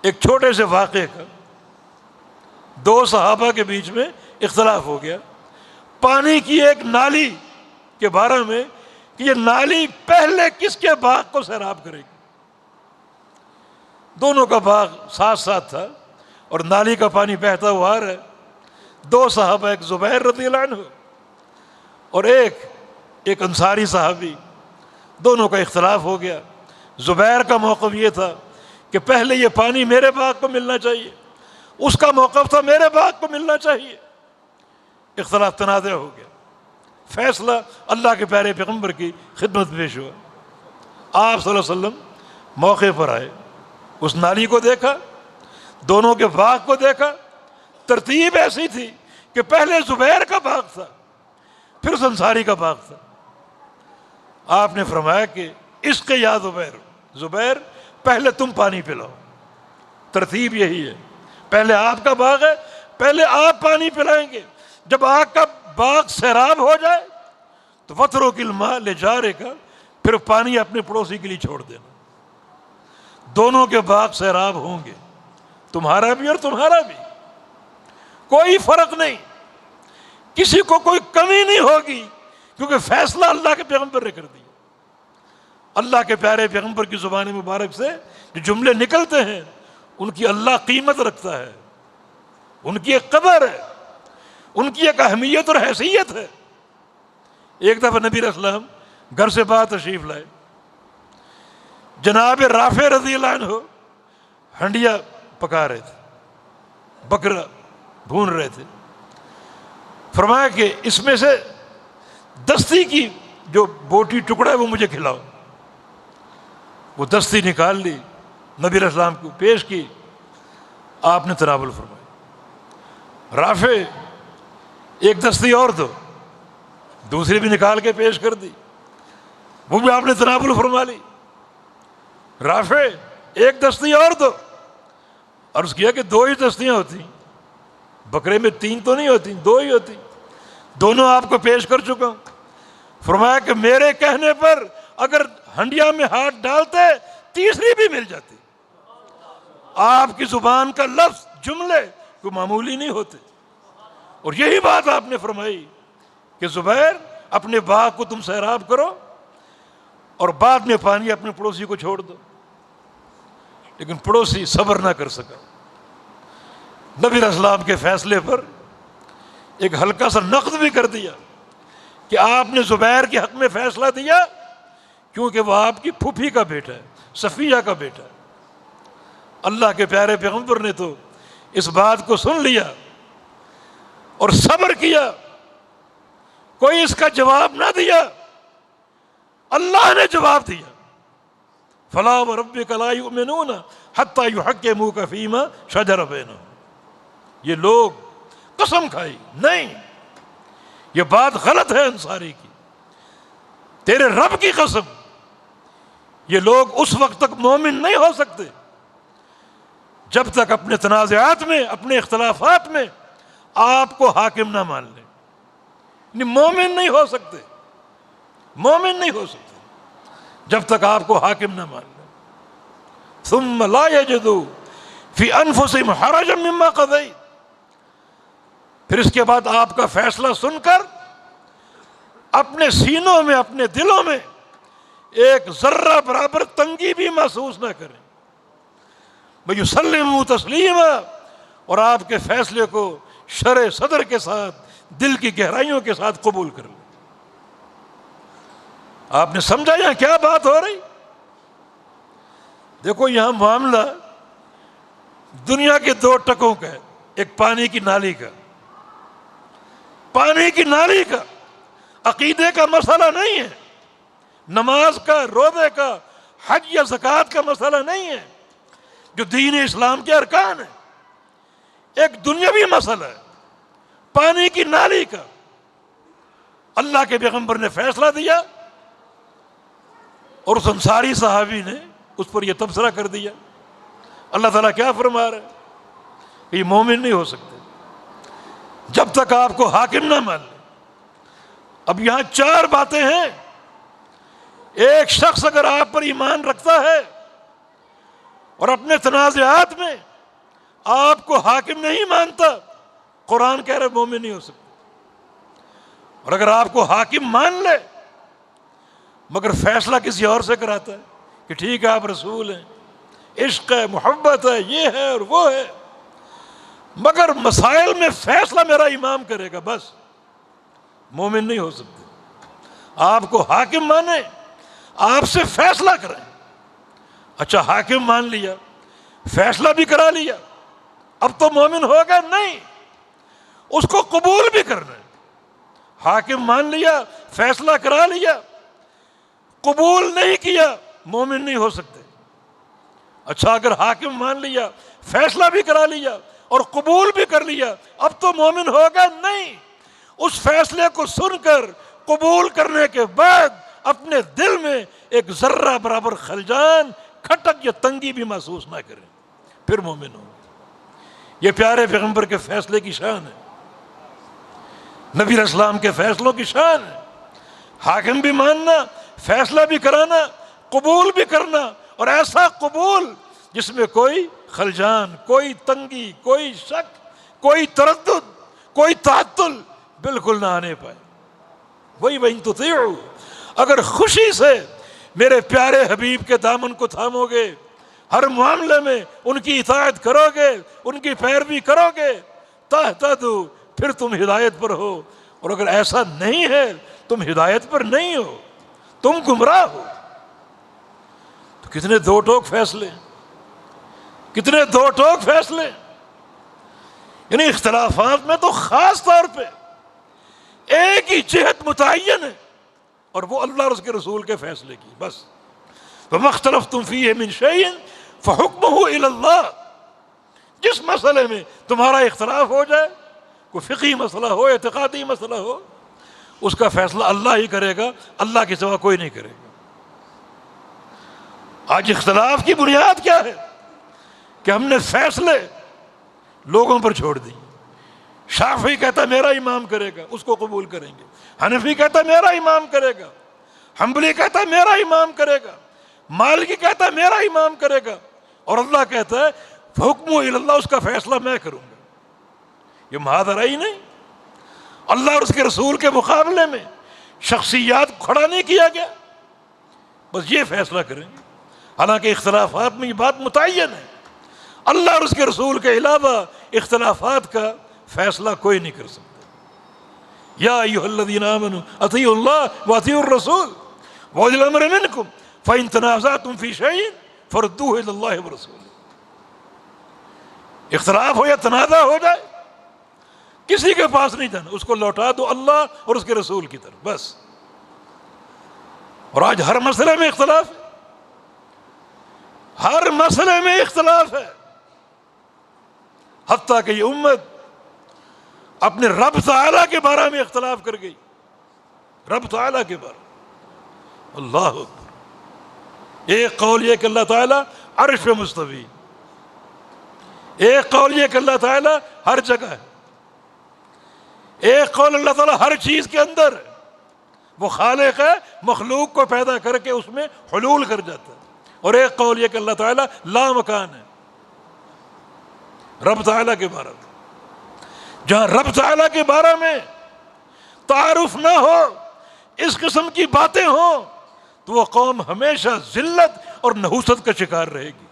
ایک چھوٹے سے واقعے کا، دو صحابہ کے بیچ میں اختلاف ہو گیا پانی کی ایک نالی کے بارے میں کہ یہ نالی پہلے کس کے باغ کو سیراب کرے گی۔ دونوں کا باغ ساتھ ساتھ تھا اور نالی کا پانی بہتا ہوا آ رہا ہے۔ دو صحابہ، ایک زبیر رضی اللہ عنہ اور ایک انصاری صحابی، دونوں کا اختلاف ہو گیا۔ زبیر کا موقف یہ تھا کہ پہلے یہ پانی میرے باغ کو ملنا چاہیے، اس کا موقف تھا میرے باغ کو ملنا چاہیے۔ اختلاف تنازع ہو گیا، فیصلہ اللہ کے پیارے پیغمبر کی خدمت پیش ہوا۔ آپ صلی اللہ علیہ وسلم موقع پر آئے، اس نالی کو دیکھا، دونوں کے باغ کو دیکھا۔ ترتیب ایسی تھی کہ پہلے زبیر کا باغ تھا، پھر اس انصاری کا باغ تھا۔ آپ نے فرمایا کہ عشق یا زبیر پہلے تم پانی پلاؤ۔ ترتیب یہی ہے، پہلے آپ کا باغ ہے، پہلے آپ پانی پلائیں گے۔ جب آپ کا باغ سیراب ہو جائے تو وَتْرُكِ الْمَاءَ لِجَارِكَ، پھر پانی اپنے پڑوسی کے لیے چھوڑ دینا۔ دونوں کے باغ سیراب ہوں گے، تمہارا بھی اور تمہارا بھی، کوئی فرق نہیں، کسی کو کوئی کمی نہیں ہوگی، کیونکہ فیصلہ اللہ کے پیغمبر نے کر دیا۔ اللہ کے پیارے پیغمبر کی زبان مبارک سے جو جملے نکلتے ہیں ان کی اللہ قیمت رکھتا ہے، ان کی ایک قدر ہے، ان کی ایک اہمیت اور حیثیت ہے۔ ایک دفعہ نبی علیہ السلام گھر سے باہر تشریف لائے، جناب رافع رضی اللہ عنہ ہنڈیا پکا رہے تھے، بکرا بھون رہے تھے۔ فرمایا کہ اس میں سے دستی کی جو بوٹی ٹکڑا ہے وہ مجھے کھلاؤ۔ وہ دستی نکال لی، نبی علیہ السلام کو پیش کی، آپ نے تناول فرمائی۔ رافع ایک دستی اور دو، دوسری بھی نکال کے پیش کر دی، وہ بھی آپ نے تناول فرما لی۔ رافع ایک دستی اور دو، عرض کیا کہ دو ہی دستیاں ہوتی، بکرے میں تین تو نہیں ہوتی، دو ہی ہوتی، دونوں آپ کو پیش کر چکا ہوں۔ فرمایا کہ میرے کہنے پر اگر ہنڈیا میں ہاتھ ڈالتے تیسری بھی مل جاتی۔ آپ کی زبان کا لفظ، جملے کوئی معمولی نہیں ہوتے، اور یہی بات آپ نے فرمائی کہ زبیر اپنے باغ کو تم سیراب کرو اور بعد میں پانی اپنے پڑوسی کو چھوڑ دو۔ لیکن پڑوسی صبر نہ کر سکا، نبی علیہ السلام کے فیصلے پر ایک ہلکا سا نقد بھی کر دیا کہ آپ نے زبیر کے حق میں فیصلہ دیا کیونکہ وہ آپ کی پھوپھی کا بیٹا ہے، صفیہ کا بیٹا ہے۔ اللہ کے پیارے پیغمبر نے تو اس بات کو سن لیا اور صبر کیا، کوئی اس کا جواب نہ دیا، اللہ نے جواب دیا۔ فلا وربک لا یؤمنون حتی یحکموک فیما شجر بینہم۔ یہ لوگ قسم کھائی، نہیں، یہ بات غلط ہے انصاری کی، تیرے رب کی قسم، یہ لوگ اس وقت تک مومن نہیں ہو سکتے جب تک اپنے تنازعات میں، اپنے اختلافات میں آپ کو حاکم نہ مان لیں۔ یعنی مومن نہیں ہو سکتے، مومن نہیں ہو سکتے جب تک آپ کو حاکم نہ مان لیں۔ ثم لا یجدوا فی انفسہم حرجا مما قضیت، پھر اس کے بعد آپ کا فیصلہ سن کر اپنے سینوں میں، اپنے دلوں میں ایک ذرہ برابر تنگی بھی محسوس نہ کریں۔ وَيُسَلِّمُوا تَسْلِيمًا، اور آپ کے فیصلے کو شرح صدر کے ساتھ، دل کی گہرائیوں کے ساتھ قبول کر لیں۔ آپ نے سمجھا یہاں کیا بات ہو رہی؟ دیکھو یہاں معاملہ دنیا کے دو ٹکوں کا ہے، ایک پانی کی نالی کا، پانی کی نالی کا، عقیدے کا مسئلہ نہیں ہے، نماز کا، روزے کا، حج یا زکوٰۃ کا مسئلہ نہیں ہے جو دین اسلام کے ارکان ہے، ایک دنیاوی مسئلہ ہے پانی کی نالی کا۔ اللہ کے پیغمبر نے فیصلہ دیا اور اس انصاری صحابی نے اس پر یہ تبصرہ کر دیا۔ اللہ تعالیٰ کیا فرما رہا ہے کہ یہ مومن نہیں ہو سکتے جب تک آپ کو حاکم نہ مان لے۔ اب یہاں چار باتیں ہیں۔ ایک شخص اگر آپ پر ایمان رکھتا ہے اور اپنے تنازعات میں آپ کو حاکم نہیں مانتا، قرآن کہہ رہا ہے مومن نہیں ہو سکتا۔ اور اگر آپ کو حاکم مان لے مگر فیصلہ کسی اور سے کراتا ہے کہ ٹھیک ہے آپ رسول ہیں، عشق ہے، محبت ہے، یہ ہے اور وہ ہے، مگر مسائل میں فیصلہ میرا امام کرے گا، بس مومن نہیں ہو سکتے۔ آپ کو حاکم مانے، آپ سے فیصلہ کریں۔ اچھا حاکم مان لیا، فیصلہ بھی کرا لیا، اب تو مومن ہوگا نہیں، اس کو قبول بھی کرنا ہے۔ حاکم مان لیا، فیصلہ کرا لیا، قبول نہیں کیا، مومن نہیں ہو سکتے۔ اچھا اگر حاکم مان لیا، فیصلہ بھی کرا لیا اور قبول بھی کر لیا، اب تو مومن ہوگا نہیں، اس فیصلے کو سن کر قبول کرنے کے بعد اپنے دل میں ایک ذرہ برابر خلجان، کھٹک یا تنگی بھی محسوس نہ کریں، پھر مومن ہو۔ یہ پیارے پیغمبر کے فیصلے کی شان ہے، نبی علیہ السلام کے فیصلوں کی شان ہے۔ حاکم بھی ماننا، فیصلہ بھی کرانا، قبول بھی کرنا، اور ایسا قبول جس میں کوئی خلجان، کوئی تنگی، کوئی شک، کوئی تردد، کوئی تعطل بالکل نہ آنے پائے۔ وہی وَإِن تُطِيعُوا، اگر خوشی سے میرے پیارے حبیب کے دامن کو تھامو گے، ہر معاملے میں ان کی اطاعت کرو گے، ان کی پیروی کرو گے، تہتدوا، پھر تم ہدایت پر ہو۔ اور اگر ایسا نہیں ہے، تم ہدایت پر نہیں ہو، تم گمراہ ہو۔ تو کتنے دو ٹوک فیصلے، کتنے دو ٹوک فیصلے، یعنی اختلافات میں تو خاص طور پہ ایک ہی جہت متعین ہے اور وہ اللہ اور اس کے رسول کے فیصلے کی، بس۔ وَمَا اخْتَلَفْتُمْ فِيهِ مِنْ شَيْءٍ فَحُكْمُهُ إِلَى اللَّهِ، جس مسئلے میں تمہارا اختلاف ہو جائے، کوئی فقہی مسئلہ ہو، اعتقادی مسئلہ ہو، اس کا فیصلہ اللہ ہی کرے گا، اللہ کے سوا کوئی نہیں کرے گا۔ آج اختلاف کی بنیاد کیا ہے کہ ہم نے فیصلے لوگوں پر چھوڑ دی۔ شافعی کہتا میرا امام کرے گا، اس کو قبول کریں گے۔ حنفی کہتا میرا امام کرے گا، حنبلی کہتا میرا امام کرے گا، مالکی کہتا میرا امام کرے گا، اور اللہ کہتا ہے حکم الی اللہ، اس کا فیصلہ میں کروں گا۔ یہ محاذرہ ہی نہیں، اللہ اور اس کے رسول کے مقابلے میں شخصیات کو کھڑا نہیں کیا گیا، بس یہ فیصلہ کریں گے۔ حالانکہ اختلافات میں یہ بات متعین ہے، اللہ اور اس کے رسول کے علاوہ اختلافات کا فیصلہ کوئی نہیں کر سکتا۔ یا ایھا الذین آمنوا اطیعوا اللہ واطیعوا الرسول واولی الامر منکم فإن تنازعتم فی شیء فردوہ الی اللہ ورسولہ۔ اختلاف ہو یا تنازع ہو جائے، کسی کے پاس نہیں جانا، اس کو لوٹا دو اللہ اور اس کے رسول کی طرف، بس۔ اور آج ہر مسئلے میں اختلاف ہے، ہر مسئلے میں اختلاف ہے، حتیٰ کہ یہ امت اپنے رب تعالیٰ کے بارے میں اختلاف کر گئی، رب تعالیٰ کے بارے میں۔ اللہ اکبر۔ ایک قول یہ کہ اللہ تعالیٰ عرش پہ مستوی، ایک قول یہ کہ اللہ تعالیٰ ہر جگہ ہے، ایک قول اللہ تعالیٰ ہر چیز کے اندر ہے، وہ خالق ہے، مخلوق کو پیدا کر کے اس میں حلول کر جاتا ہے، اور ایک قول یہ کہ اللہ تعالیٰ لا مکان ہے۔ رب تعالیٰ کے بارے میں جہاں رب تعالیٰ کے بارے میں تعارف نہ ہو، اس قسم کی باتیں ہوں، تو وہ قوم ہمیشہ ذلت اور نحوست کا شکار رہے گی،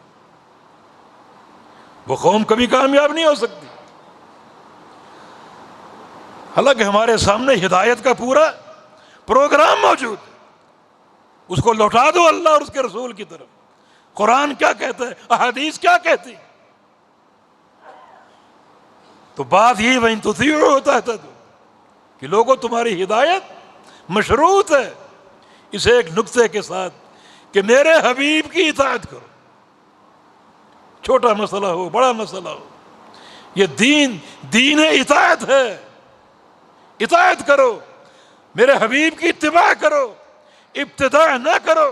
وہ قوم کبھی کامیاب نہیں ہو سکتی۔ حالانکہ ہمارے سامنے ہدایت کا پورا پروگرام موجود ہے، اس کو لوٹا دو اللہ اور اس کے رسول کی طرف. قرآن کیا کہتا ہے, احادیث کیا کہتی. تو بات یہی وَإِن تُطِيعُوهُ تَهْتَدُوا کہ لوگوں تمہاری ہدایت مشروط ہے اس ایک نقطے کے ساتھ کہ میرے حبیب کی اطاعت کرو. چھوٹا مسئلہ ہو بڑا مسئلہ ہو, یہ دین اطاعت ہے. اطاعت کرو, میرے حبیب کی اتباع کرو, ابتداع نہ کرو,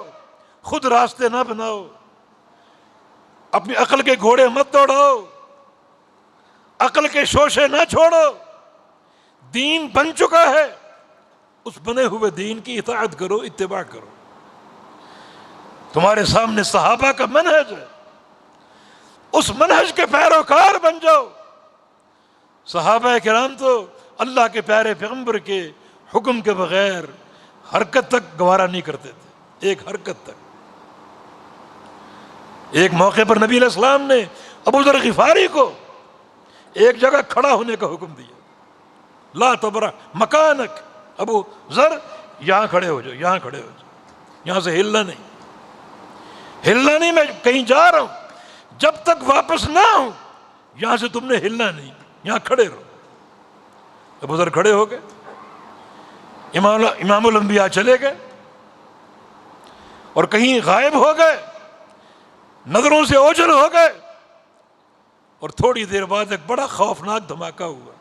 خود راستے نہ بناؤ, اپنی عقل کے گھوڑے مت دوڑاؤ, عقل کے شوشے نہ چھوڑو. دین بن چکا ہے, اس بنے ہوئے دین کی اطاعت کرو, اتباع کرو. تمہارے سامنے صحابہ کا منہج ہے, اس منہج کے پیروکار بن جاؤ. صحابہ کرام تو اللہ کے پیارے پیغمبر کے حکم کے بغیر حرکت تک گوارا نہیں کرتے تھے, ایک حرکت تک. ایک موقع پر نبی علیہ السلام نے ابو ذر غفاری کو ایک جگہ کھڑا ہونے کا حکم دیا. لا تبرح مکانک, ابو ذر یہاں کھڑے ہو جاؤ, یہاں کھڑے ہو جاؤ, یہاں سے ہلنا نہیں, ہلنا نہیں. میں کہیں جا رہا ہوں, جب تک واپس نہ ہوں یہاں سے تم نے ہلنا نہیں, یہاں کھڑے رہو. ابو ذر کھڑے ہو گئے, امام الانبیاء چلے گئے اور کہیں غائب ہو گئے, نظروں سے اوجھل ہو گئے, اور تھوڑی دیر بعد ایک بڑا خوفناک دھماکہ ہوا,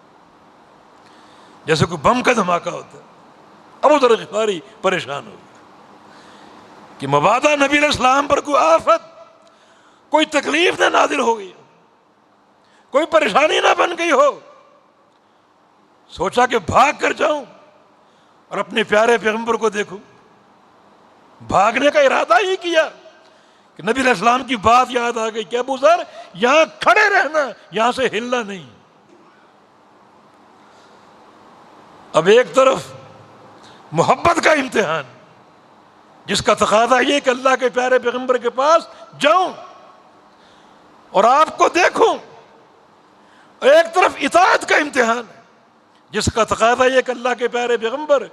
جیسے کوئی بم کا دھماکہ ہوتا ہے. ابو ذر غفاری پریشان ہو گئے کہ مبادا نبی علیہ السلام پر کوئی آفت, کوئی تکلیف نہ نازل ہو گئی, کوئی پریشانی نہ بن گئی ہو. سوچا کہ بھاگ کر جاؤں اور اپنے پیارے پیغمبر کو دیکھوں. بھاگنے کا ارادہ ہی کیا کہ نبی علیہ السلام کی بات یاد آ گئی کہ ابو ذر یہاں کھڑے رہنا, یہاں سے ہلنا نہیں. اب ایک طرف محبت کا امتحان جس کا تقاضا یہ کہ اللہ کے پیارے پیغمبر کے پاس جاؤں اور آپ کو دیکھوں, اور ایک طرف اطاعت کا امتحان جس کا تقاضا یہ کہ اللہ کے پیارے پیغمبر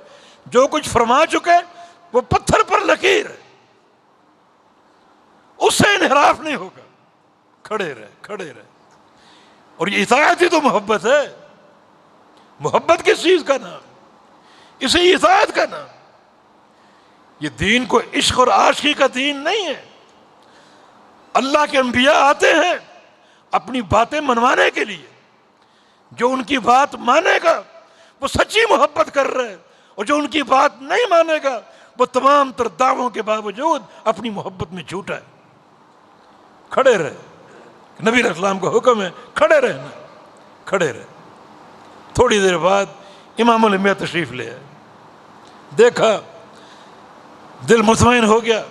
جو کچھ فرما چکے وہ پتھر پر لکیر ہے, اس سے انحراف نہیں ہوگا. کھڑے رہے, کھڑے رہے. اور یہ اطاعت ہی تو محبت ہے. محبت کس چیز کا نام, اسی اطاعت کا نام. یہ دین کو عشق اور عاشقی کا دین نہیں ہے. اللہ کے انبیاء آتے ہیں اپنی باتیں منوانے کے لیے, جو ان کی بات مانے گا وہ سچی محبت کر رہے ہیں, اور جو ان کی بات نہیں مانے گا وہ تمام تر دعووں کے باوجود اپنی محبت میں جھوٹا ہے. کھڑے رہے, نبی علیہ السلام کا حکم ہے کھڑے رہنا, کھڑے رہے. تھوڑی دیر بعد امام الانبیاء تشریف لے آئے, دیکھا دل مطمئن ہو گیا.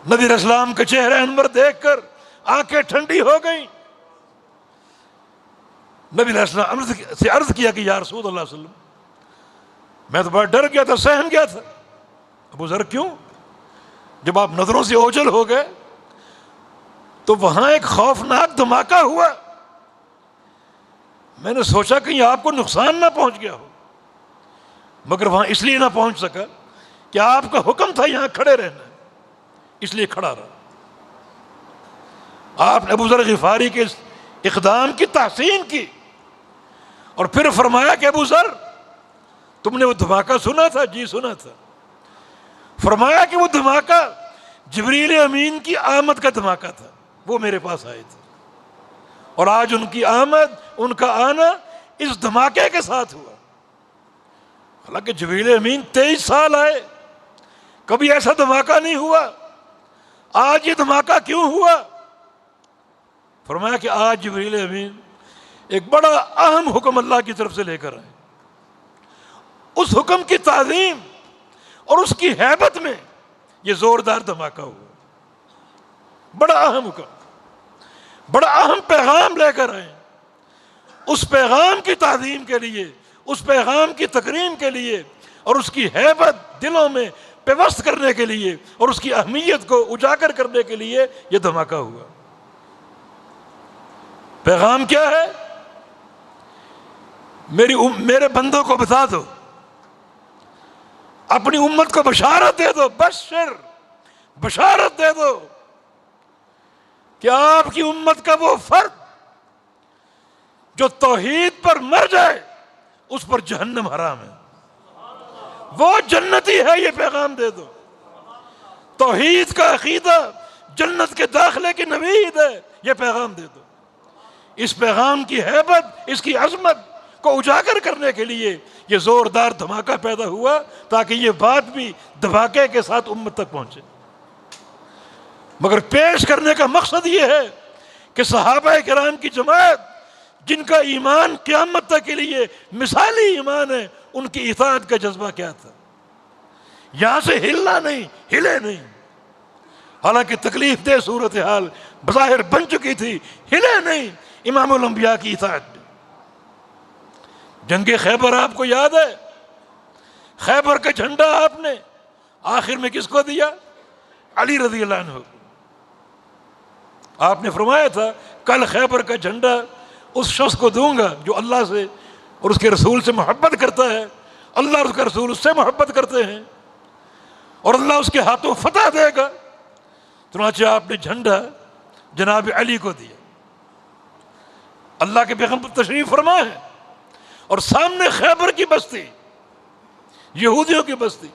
نبی علیہ السلام کا چہرہ انور دیکھ کر آنکھیں ٹھنڈی ہو گئیں. نبی علیہ السلام سے عرض کیا کہ یا رسول اللہ صلی اللہ علیہ وسلم, میں تو بڑا ڈر گیا تھا, سہم گیا تھا. ابو ذر کیوں؟ جب آپ نظروں سے اوجھل ہو گئے تو وہاں ایک خوفناک دھماکہ ہوا, میں نے سوچا کہیں آپ کو نقصان نہ پہنچ گیا ہو, مگر وہاں اس لیے نہ پہنچ سکا کہ آپ کا حکم تھا یہاں کھڑے رہنا, اس لیے کھڑا رہا. آپ نے ابو ذر غفاری کے اس اقدام کی تحسین کی اور پھر فرمایا کہ ابو ذر تم نے وہ دھماکہ سنا تھا؟ جی سنا تھا. فرمایا کہ وہ دھماکہ جبریل امین کی آمد کا دھماکہ تھا, وہ میرے پاس آئے تھے, اور آج ان کی آمد, ان کا آنا اس دھماکے کے ساتھ ہوا. حالانکہ جبریل امین 23 سال آئے, کبھی ایسا دھماکہ نہیں ہوا, آج یہ دھماکہ کیوں ہوا؟ فرمایا کہ آج جبریل امین ایک بڑا اہم حکم اللہ کی طرف سے لے کر آئے. اس حکم کی تعظیم اور اس کی ہیبت میں یہ زوردار دھماکہ ہوا. بڑا اہم حکم, بڑا اہم پیغام لے کر آئے. اس پیغام کی تعظیم کے لیے, اس پیغام کی تکریم کے لیے, اور اس کی ہیبت دلوں میں پیوست کرنے کے لیے, اور اس کی اہمیت کو اجاگر کرنے کے لیے یہ دھماکہ ہوا. پیغام کیا ہے؟ میرے بندوں کو بتا دو, اپنی امت کو بشارت دے دو، بشارت دے دو کہ آپ کی امت کا وہ فرد جو توحید پر مر جائے اس پر جہنم حرام ہے، وہ جنتی ہے، یہ پیغام دے دو۔ توحید کا عقیدہ جنت کے داخلے کی نوید ہے، یہ پیغام دے دو۔ اس پیغام کی ہیبت، اس کی عظمت کو اجاگر کرنے کے لیے یہ زوردار دھماکہ پیدا ہوا تاکہ یہ بات بھی دھماکے کے ساتھ امت تک پہنچے۔ مگر پیش کرنے کا مقصد یہ ہے کہ صحابہ کرام کی جماعت جن کا ایمان قیامت تک کے لیے مثالی ایمان ہے، ان کی اطاعت کا جذبہ کیا تھا۔ یہاں سے ہلنا نہیں، ہلے نہیں، حالانکہ تکلیف دہ صورتحال بظاہر بن چکی تھی، ہلے نہیں امام الانبیاء کی اطاعت میں۔ جنگ خیبر آپ کو یاد ہے، خیبر کا جھنڈا آپ نے آخر میں کس کو دیا؟ علی رضی اللہ عنہ۔ آپ نے فرمایا تھا کل خیبر کا جھنڈا اس شخص کو دوں گا جو اللہ سے اور اس کے رسول سے محبت کرتا ہے، اللہ اور اس کا رسول اس سے محبت کرتے ہیں، اور اللہ اس کے ہاتھوں فتح دے گا۔ چنانچہ آپ نے جھنڈا جناب علی کو دیا۔ اللہ کے پیغمبر تشریف فرما ہے اور سامنے خیبر کی بستی، یہودیوں کی بستی،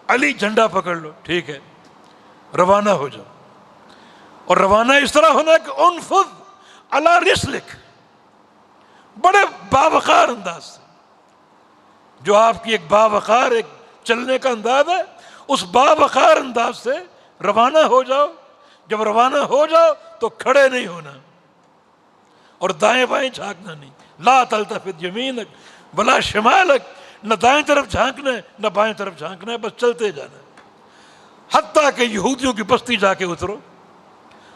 علی جھنڈا پکڑ لو، ٹھیک ہے روانہ ہو جاؤ۔ اور روانہ اس طرح ہونا کہ انفذ علی رسلک، بڑے باوقار انداز سے، جو آپ کی ایک باوقار ایک چلنے کا انداز ہے، اس باوقار انداز سے روانہ ہو جاؤ۔ جب روانہ ہو جاؤ تو کھڑے نہیں ہونا اور دائیں بائیں جھانکنا نہیں، لا تلتفت یمینک ولا شمالک، نہ دائیں طرف جھانکنا ہے نہ بائیں طرف جھانکنا ہے، بس چلتے جانا ہے، حتیٰ کہ یہودیوں کی بستی جا کے اترو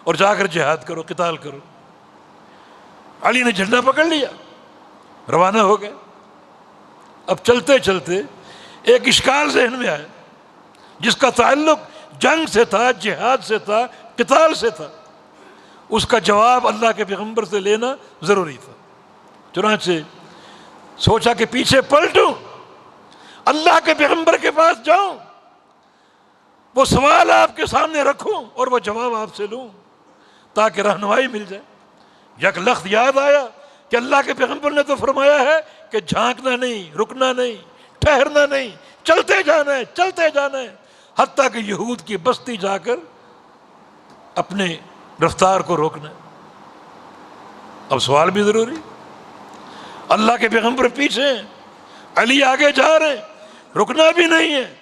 اور جا کر جہاد کرو، قتال کرو۔ علی نے جھنڈا پکڑ لیا، روانہ ہو گئے۔ اب چلتے چلتے ایک اشکال ذہن میں آیا جس کا تعلق جنگ سے تھا، جہاد سے تھا، قتال سے تھا، اس کا جواب اللہ کے پیغمبر سے لینا ضروری تھا۔ چنانچہ سوچا کہ پیچھے پلٹوں، اللہ کے پیغمبر کے پاس جاؤں، وہ سوال آپ کے سامنے رکھوں اور وہ جواب آپ سے لوں تاکہ رہنمائی مل جائے۔ یک لخت یاد آیا کہ اللہ کے پیغمبر نے تو فرمایا ہے کہ جھانکنا نہیں، رکنا نہیں، ٹھہرنا نہیں، چلتے جانا ہے، چلتے جانا ہے، حتیٰ کہ یہود کی بستی جا کر اپنے رفتار کو روکنا ہے۔ اب سوال بھی ضروری، اللہ کے پیغمبر پیچھے ہیں، علی آگے جا رہے ہیں، رکنا بھی نہیں ہے،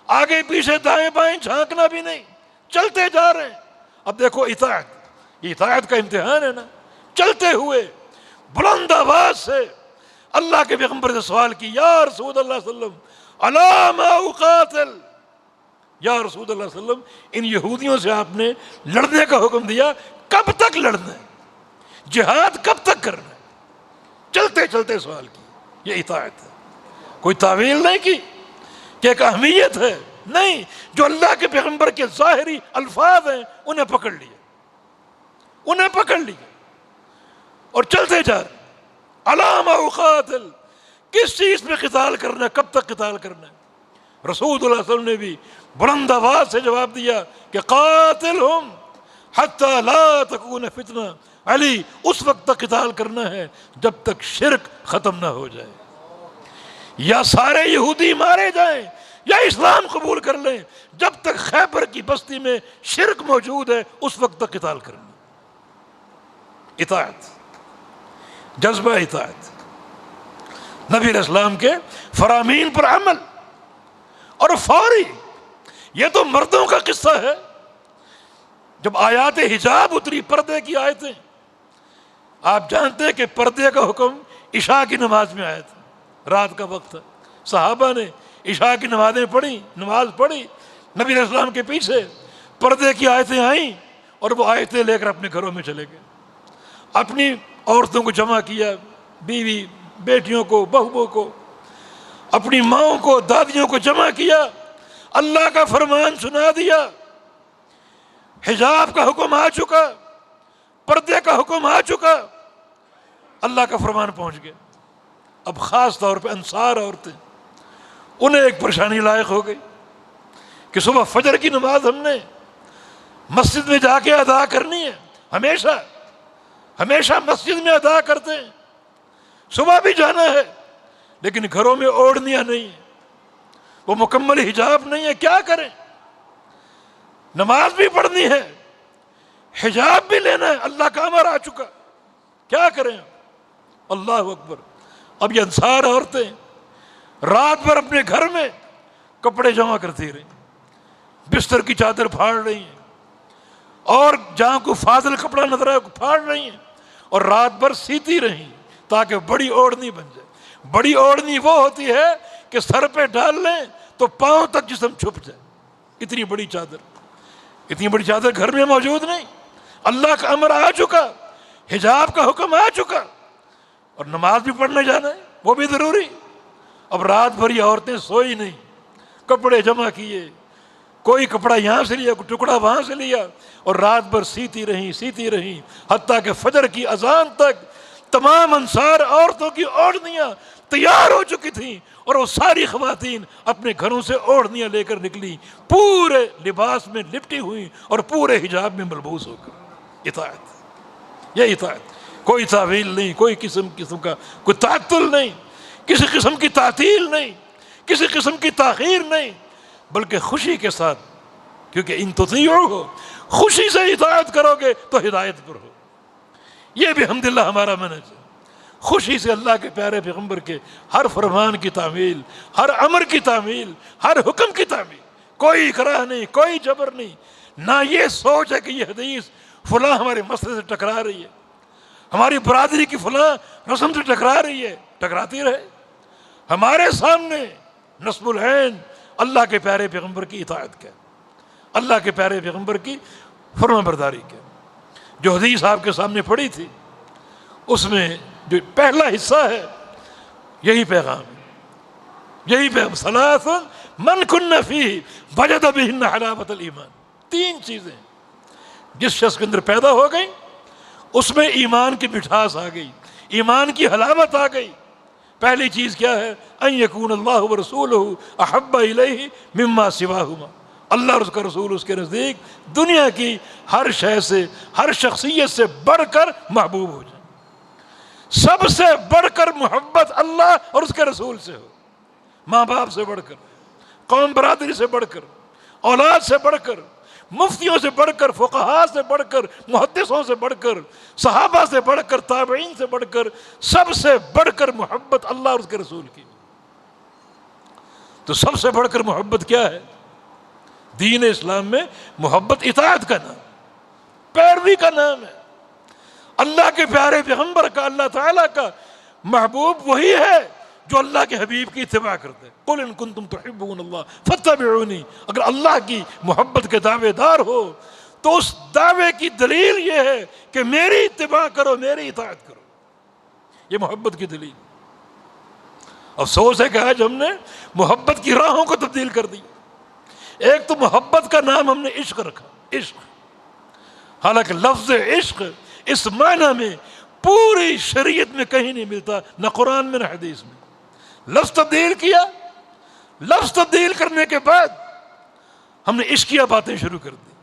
آگے پیچھے دائیں بائیں جھانکنا بھی نہیں، چلتے جا رہے ہیں۔ اب دیکھو اطاعت، یہ اطاعت کا امتحان ہے نا۔ چلتے ہوئے بلند آواز سے اللہ کے پیغمبر سے سوال کی، یا رسول اللہ صلی اللہ علیہ وسلم الا ما اقاتل، یا رسول اللہ صلی اللہ علیہ وسلم ان یہودیوں سے آپ نے لڑنے کا حکم دیا، کب تک لڑنا ہے، جہاد کب تک کرنا ہے؟ چلتے چلتے سوال کی، یہ اطاعت ہے۔ کوئی تعویل نہیں کی کہ ایک اہمیت ہے، نہیں، جو اللہ کے پیغمبر کے ظاہری الفاظ ہیں انہیں پکڑ لیا، انہیں پکڑ لیا اور چلتے جا رہے۔ الا ما اقاتل، کس چیز پہ قتال کرنا ہے، کب تک قتال کرنا ہے؟ رسول اللہ صلی اللہ علیہ وسلم نے بھی بلند آواز سے جواب دیا کہ قاتلہم حتی لا تکون فتنہ، علی اس وقت تک قتال کرنا ہے جب تک شرک ختم نہ ہو جائے، یا سارے یہودی مارے جائیں یا اسلام قبول کر لیں، جب تک خیبر کی بستی میں شرک موجود ہے اس وقت تک قتال کرنا۔ اطاعت، جذبہ اطاعت، نبی علیہ السلام کے فرامین پر عمل اور فوری۔ یہ تو مردوں کا قصہ ہے، جب آیات حجاب اتری، پردے کی آیتیں، آپ جانتے ہیں کہ پردے کا حکم عشاء کی نماز میں آیا تھا، رات کا وقت تھا، صحابہ نے عشاء کی نماز پڑھی، نبی علیہ السلام کے پیچھے پردے کی آیتیں آئیں اور وہ آیتیں لے کر اپنے گھروں میں چلے گئے، اپنی عورتوں کو جمع کیا، بیوی بیٹیوں کو، بہووں کو، اپنی ماؤں کو، دادیوں کو جمع کیا، اللہ کا فرمان سنا دیا، حجاب کا حکم آ چکا، پردے کا حکم آ چکا، اللہ کا فرمان پہنچ گیا۔ اب خاص طور پہ انصار عورتیں انہیں ایک پریشانی لائق ہو گئی کہ صبح فجر کی نماز ہم نے مسجد میں جا کے ادا کرنی ہے، ہمیشہ ہمیشہ مسجد میں ادا کرتے ہیں، صبح بھی جانا ہے، لیکن گھروں میں اوڑھنیاں نہیں ہیں، وہ مکمل حجاب نہیں ہے، کیا کریں؟ نماز بھی پڑھنی ہے، حجاب بھی لینا ہے، اللہ کا امر آ چکا، کیا کریں؟ اللہ اکبر۔ اب یہ انصار عورتیں رات بھر اپنے گھر میں کپڑے جمع کرتی رہیں، بستر کی چادر پھاڑ رہی ہیں، اور جہاں کو فاضل کپڑا نظر آئے پھاڑ رہی ہیں، اور رات بھر سیتی رہیں تاکہ بڑی اوڑھنی بن جائے۔ بڑی اوڑھنی وہ ہوتی ہے کہ سر پہ ڈال لیں تو پاؤں تک جسم چھپ جائے، اتنی بڑی چادر۔ اتنی بڑی چادر گھر میں موجود نہیں، اللہ کا امر آ چکا، حجاب کا حکم آ چکا، اور نماز بھی پڑھنے جانا ہے، وہ بھی ضروری۔ اب رات بھر یہ عورتیں سوئی نہیں، کپڑے جمع کیے، کوئی کپڑا یہاں سے لیا، کوئی ٹکڑا وہاں سے لیا، اور رات بھر سیتی رہیں حتیٰ کہ فجر کی اذان تک تمام انصار عورتوں کی اوڑھنیاں تیار ہو چکی تھیں، اور وہ ساری خواتین اپنے گھروں سے اوڑھنیاں لے کر نکلی، پورے لباس میں لپٹی ہوئی اور پورے حجاب میں ملبوس ہو کر۔ اطاعت، یہ اطاعت، کوئی تعویل نہیں، کوئی قسم کا کوئی تعطل نہیں، کسی قسم کی تعطیل نہیں، کسی قسم کی تاخیر نہیں، بلکہ خوشی کے ساتھ، کیونکہ ان تطیعوہ، خوشی سے اطاعت کرو گے تو ہدایت پر ہو۔ یہ بھی الحمدللہ ہمارا منہج ہے، خوشی سے اللہ کے پیارے پیغمبر کے ہر فرمان کی تعمیل، ہر امر کی تعمیل، ہر حکم کی تعمیل، کوئی اکراہ نہیں، کوئی جبر نہیں، نہ یہ سوچ ہے کہ یہ حدیث فلاں ہمارے مسئلے سے ٹکرا رہی ہے، ہماری برادری کی فلاں رسم سے ٹکرا رہی ہے، ٹکراتی رہے، ہمارے سامنے نصب العین اللہ کے پیارے پیغمبر کی اطاعت کا، اللہ کے پیارے پیغمبر کی فرما برداری کا۔ جو حدیث آپ کے سامنے پڑھی تھی، اس میں جو پہلا حصہ ہے یہی پیغام ہے، یہی پیغام، ثلاث من کن فیہ وجد بہن حلاوۃ الایمان۔ تین چیزیں جس شخص کے اندر پیدا ہو گئی، اس میں ایمان کی مٹھاس آ گئی، ایمان کی حلاوت آ گئی۔ پہلی چیز کیا ہے؟ ان یکون اللہ ورسولہ احب الیہ مما سواہما، اللہ اور اس کا رسول اس کے نزدیک دنیا کی ہر شے سے، ہر شخصیت سے بڑھ کر محبوب ہو جائے۔ سب سے بڑھ کر محبت اللہ اور اس کے رسول سے ہو، ماں باپ سے بڑھ کر، قوم برادری سے بڑھ کر، اولاد سے بڑھ کر، مفتیوں سے بڑھ کر، فقہاء سے بڑھ کر، محدثوں سے بڑھ کر، صحابہ سے بڑھ کر، تابعین سے بڑھ کر، سب سے بڑھ کر محبت اللہ اور اس کے رسول کی۔ تو سب سے بڑھ کر محبت کیا ہے؟ دین اسلام میں محبت اطاعت کا نام، پیروی کا نام ہے۔ اللہ کے پیارے پیغمبر کا، اللہ تعالیٰ کا محبوب وہی ہے جو اللہ کے حبیب کی اتباع کرتے ہیں۔ قل ان کنتم تحبون اللہ فاتبعونی، اگر اللہ کی محبت کے دعوے دار ہو تو اس دعوے کی دلیل یہ ہے کہ میری اتباع کرو، میری اطاعت کرو، یہ محبت کی دلیل۔ افسوس ہے کہ آج ہم نے محبت کی راہوں کو تبدیل کر دی۔ ایک تو محبت کا نام ہم نے عشق رکھا، عشق، حالانکہ لفظ عشق اس معنی میں پوری شریعت میں کہیں نہیں ملتا، نہ قرآن میں نہ حدیث میں۔ لفظ تبدیل کیا، لفظ تبدیل کرنے کے بعد ہم نے عشقیہ باتیں شروع کر دی۔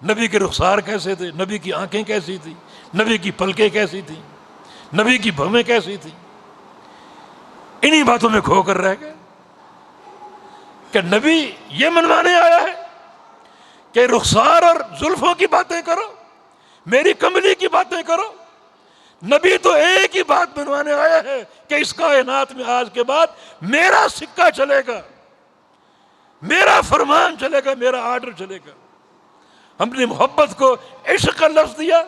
نبی کے رخسار کیسے تھے، نبی کی آنکھیں کیسی تھی، نبی کی پلکیں کیسی تھیں، نبی کی بھویں کیسی تھیں، انہی باتوں میں کھو کر رہ گئے کہ نبی یہ منوانے آیا ہے کہ رخسار اور زلفوں کی باتیں کرو، میری کملی کی باتیں کرو؟ نبی تو ایک ہی بات منوانے آیا ہے کہ اس کائنات میں آج کے بعد میرا سکہ چلے گا، میرا فرمان چلے گا، میرا آرڈر چلے گا۔ ہم نے محبت کو عشق کا لفظ دیا،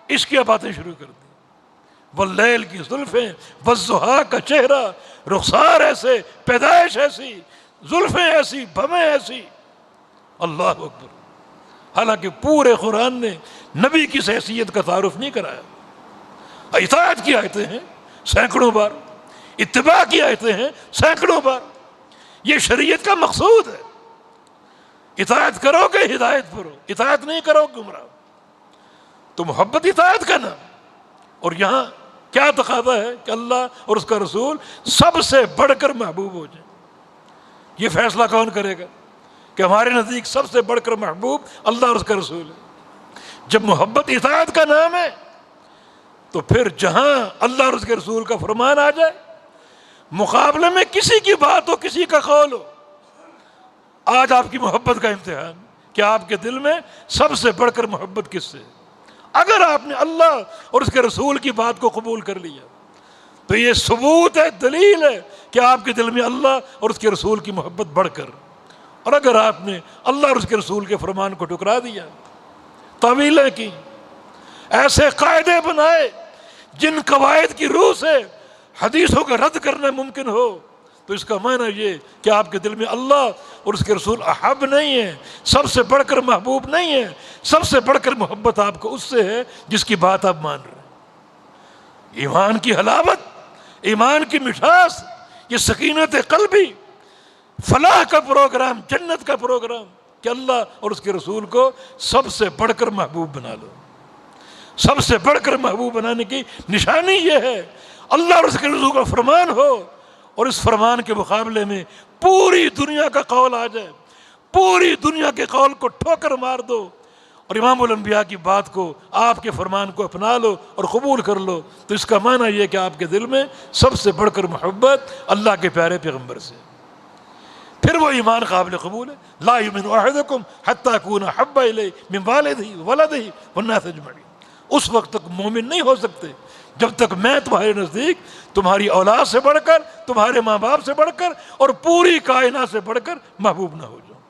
عشق کی باتیں شروع کر دی۔ واللیل کی زلفیں، والضحیٰ کا چہرہ، رخسار ایسے، پیدائش ایسی، زلفیں ایسی، بھویں ایسی، اللہ اکبر۔ حالانکہ پورے قرآن نے نبی کی حیثیت کا تعارف نہیں کرایا۔ اطاعت کی آیتیں ہیں سینکڑوں بار، اتباع کی آیتیں ہیں سینکڑوں بار، یہ شریعت کا مقصود ہے۔ اطاعت کرو گے ہدایت پر ہو، اطاعت نہیں کرو گمراہ۔ تو محبت اطاعت کا نام، اور یہاں کیا تقاضا ہے کہ اللہ اور اس کا رسول سب سے بڑھ کر محبوب ہو جائے۔ یہ فیصلہ کون کرے گا کہ ہمارے نزدیک سب سے بڑھ کر محبوب اللہ اور اس کا رسول ہے؟ جب محبت اطاعت کا نام ہے تو پھر جہاں اللہ اور اس کے رسول کا فرمان آ جائے، مقابلے میں کسی کی بات ہو، کسی کا قول ہو، آج آپ کی محبت کا امتحان کہ آپ کے دل میں سب سے بڑھ کر محبت کس سے ہے؟ اگر آپ نے اللہ اور اس کے رسول کی بات کو قبول کر لیا تو یہ ثبوت ہے، دلیل ہے کہ آپ کے دل میں اللہ اور اس کے رسول کی محبت بڑھ کر، اور اگر آپ نے اللہ اور اس کے رسول کے فرمان کو ٹکرا دیا، تعویلیں کی، ایسے قاعدے بنائے جن قواعد کی روح سے حدیثوں کا رد کرنا ممکن ہو، تو اس کا معنی یہ کہ آپ کے دل میں اللہ اور اس کے رسول احب نہیں ہے، سب سے بڑھ کر محبوب نہیں ہے، سب سے بڑھ کر محبت آپ کو اس سے ہے جس کی بات آپ مان رہے ہیں۔ ایمان کی حلاوت، ایمان کی مٹھاس، یہ سکینت قلبی، فلاح کا پروگرام، جنت کا پروگرام کہ اللہ اور اس کے رسول کو سب سے بڑھ کر محبوب بنا لو۔ سب سے بڑھ کر محبوب بنانے کی نشانی یہ ہے اللہ اور اس کے رسول کا فرمان ہو، اور اس فرمان کے مقابلے میں پوری دنیا کا قول آ جائے، پوری دنیا کے قول کو ٹھوکر مار دو اور امام الانبیاء کی بات کو، آپ کے فرمان کو اپنا لو اور قبول کر لو، تو اس کا معنی یہ کہ آپ کے دل میں سب سے بڑھ کر محبت اللہ کے پیارے پیغمبر سے، پھر وہ ایمان قابل قبول ہے۔ لا یؤمن احدکم حتی اکون احب الیہ من والدہ وولدہ والناس اجمعین، اس وقت تک مومن نہیں ہو سکتے جب تک میں تمہارے نزدیک تمہاری اولاد سے بڑھ کر، تمہارے ماں باپ سے بڑھ کر اور پوری کائنات سے بڑھ کر محبوب نہ ہو جاؤں۔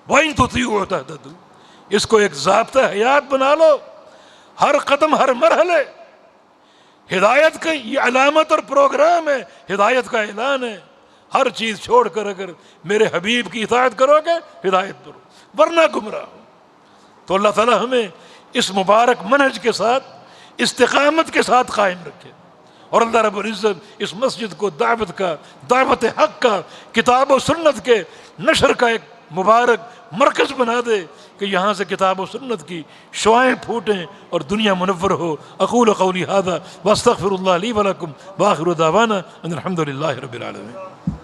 وَإِن تُطِيعُوهُ تَهْتَدُوا، اس کو ایک ضابطہ حیات بنا لو، ہر قدم، ہر مرحلے ہدایت کا یہ علامت اور پروگرام ہے، ہدایت کا اعلان ہے۔ ہر چیز چھوڑ کر اگر میرے حبیب کی اطاعت کرو گے ہدایت کرو، ورنہ گمراہ ہو۔ تو اللہ تعالی ہمیں اس مبارک منہج کے ساتھ، استقامت کے ساتھ قائم رکھے، اور اللہ رب العزت اس مسجد کو دعوت کا، دعوت حق کا، کتاب و سنت کے نشر کا ایک مبارک مرکز بنا دے کہ یہاں سے کتاب و سنت کی شعائیں پھوٹیں اور دنیا منور ہو۔ اقول قولی ھذا واستغفر اللہ لی ولکم وآخر دعوانا ان الحمد للہ رب العالمین۔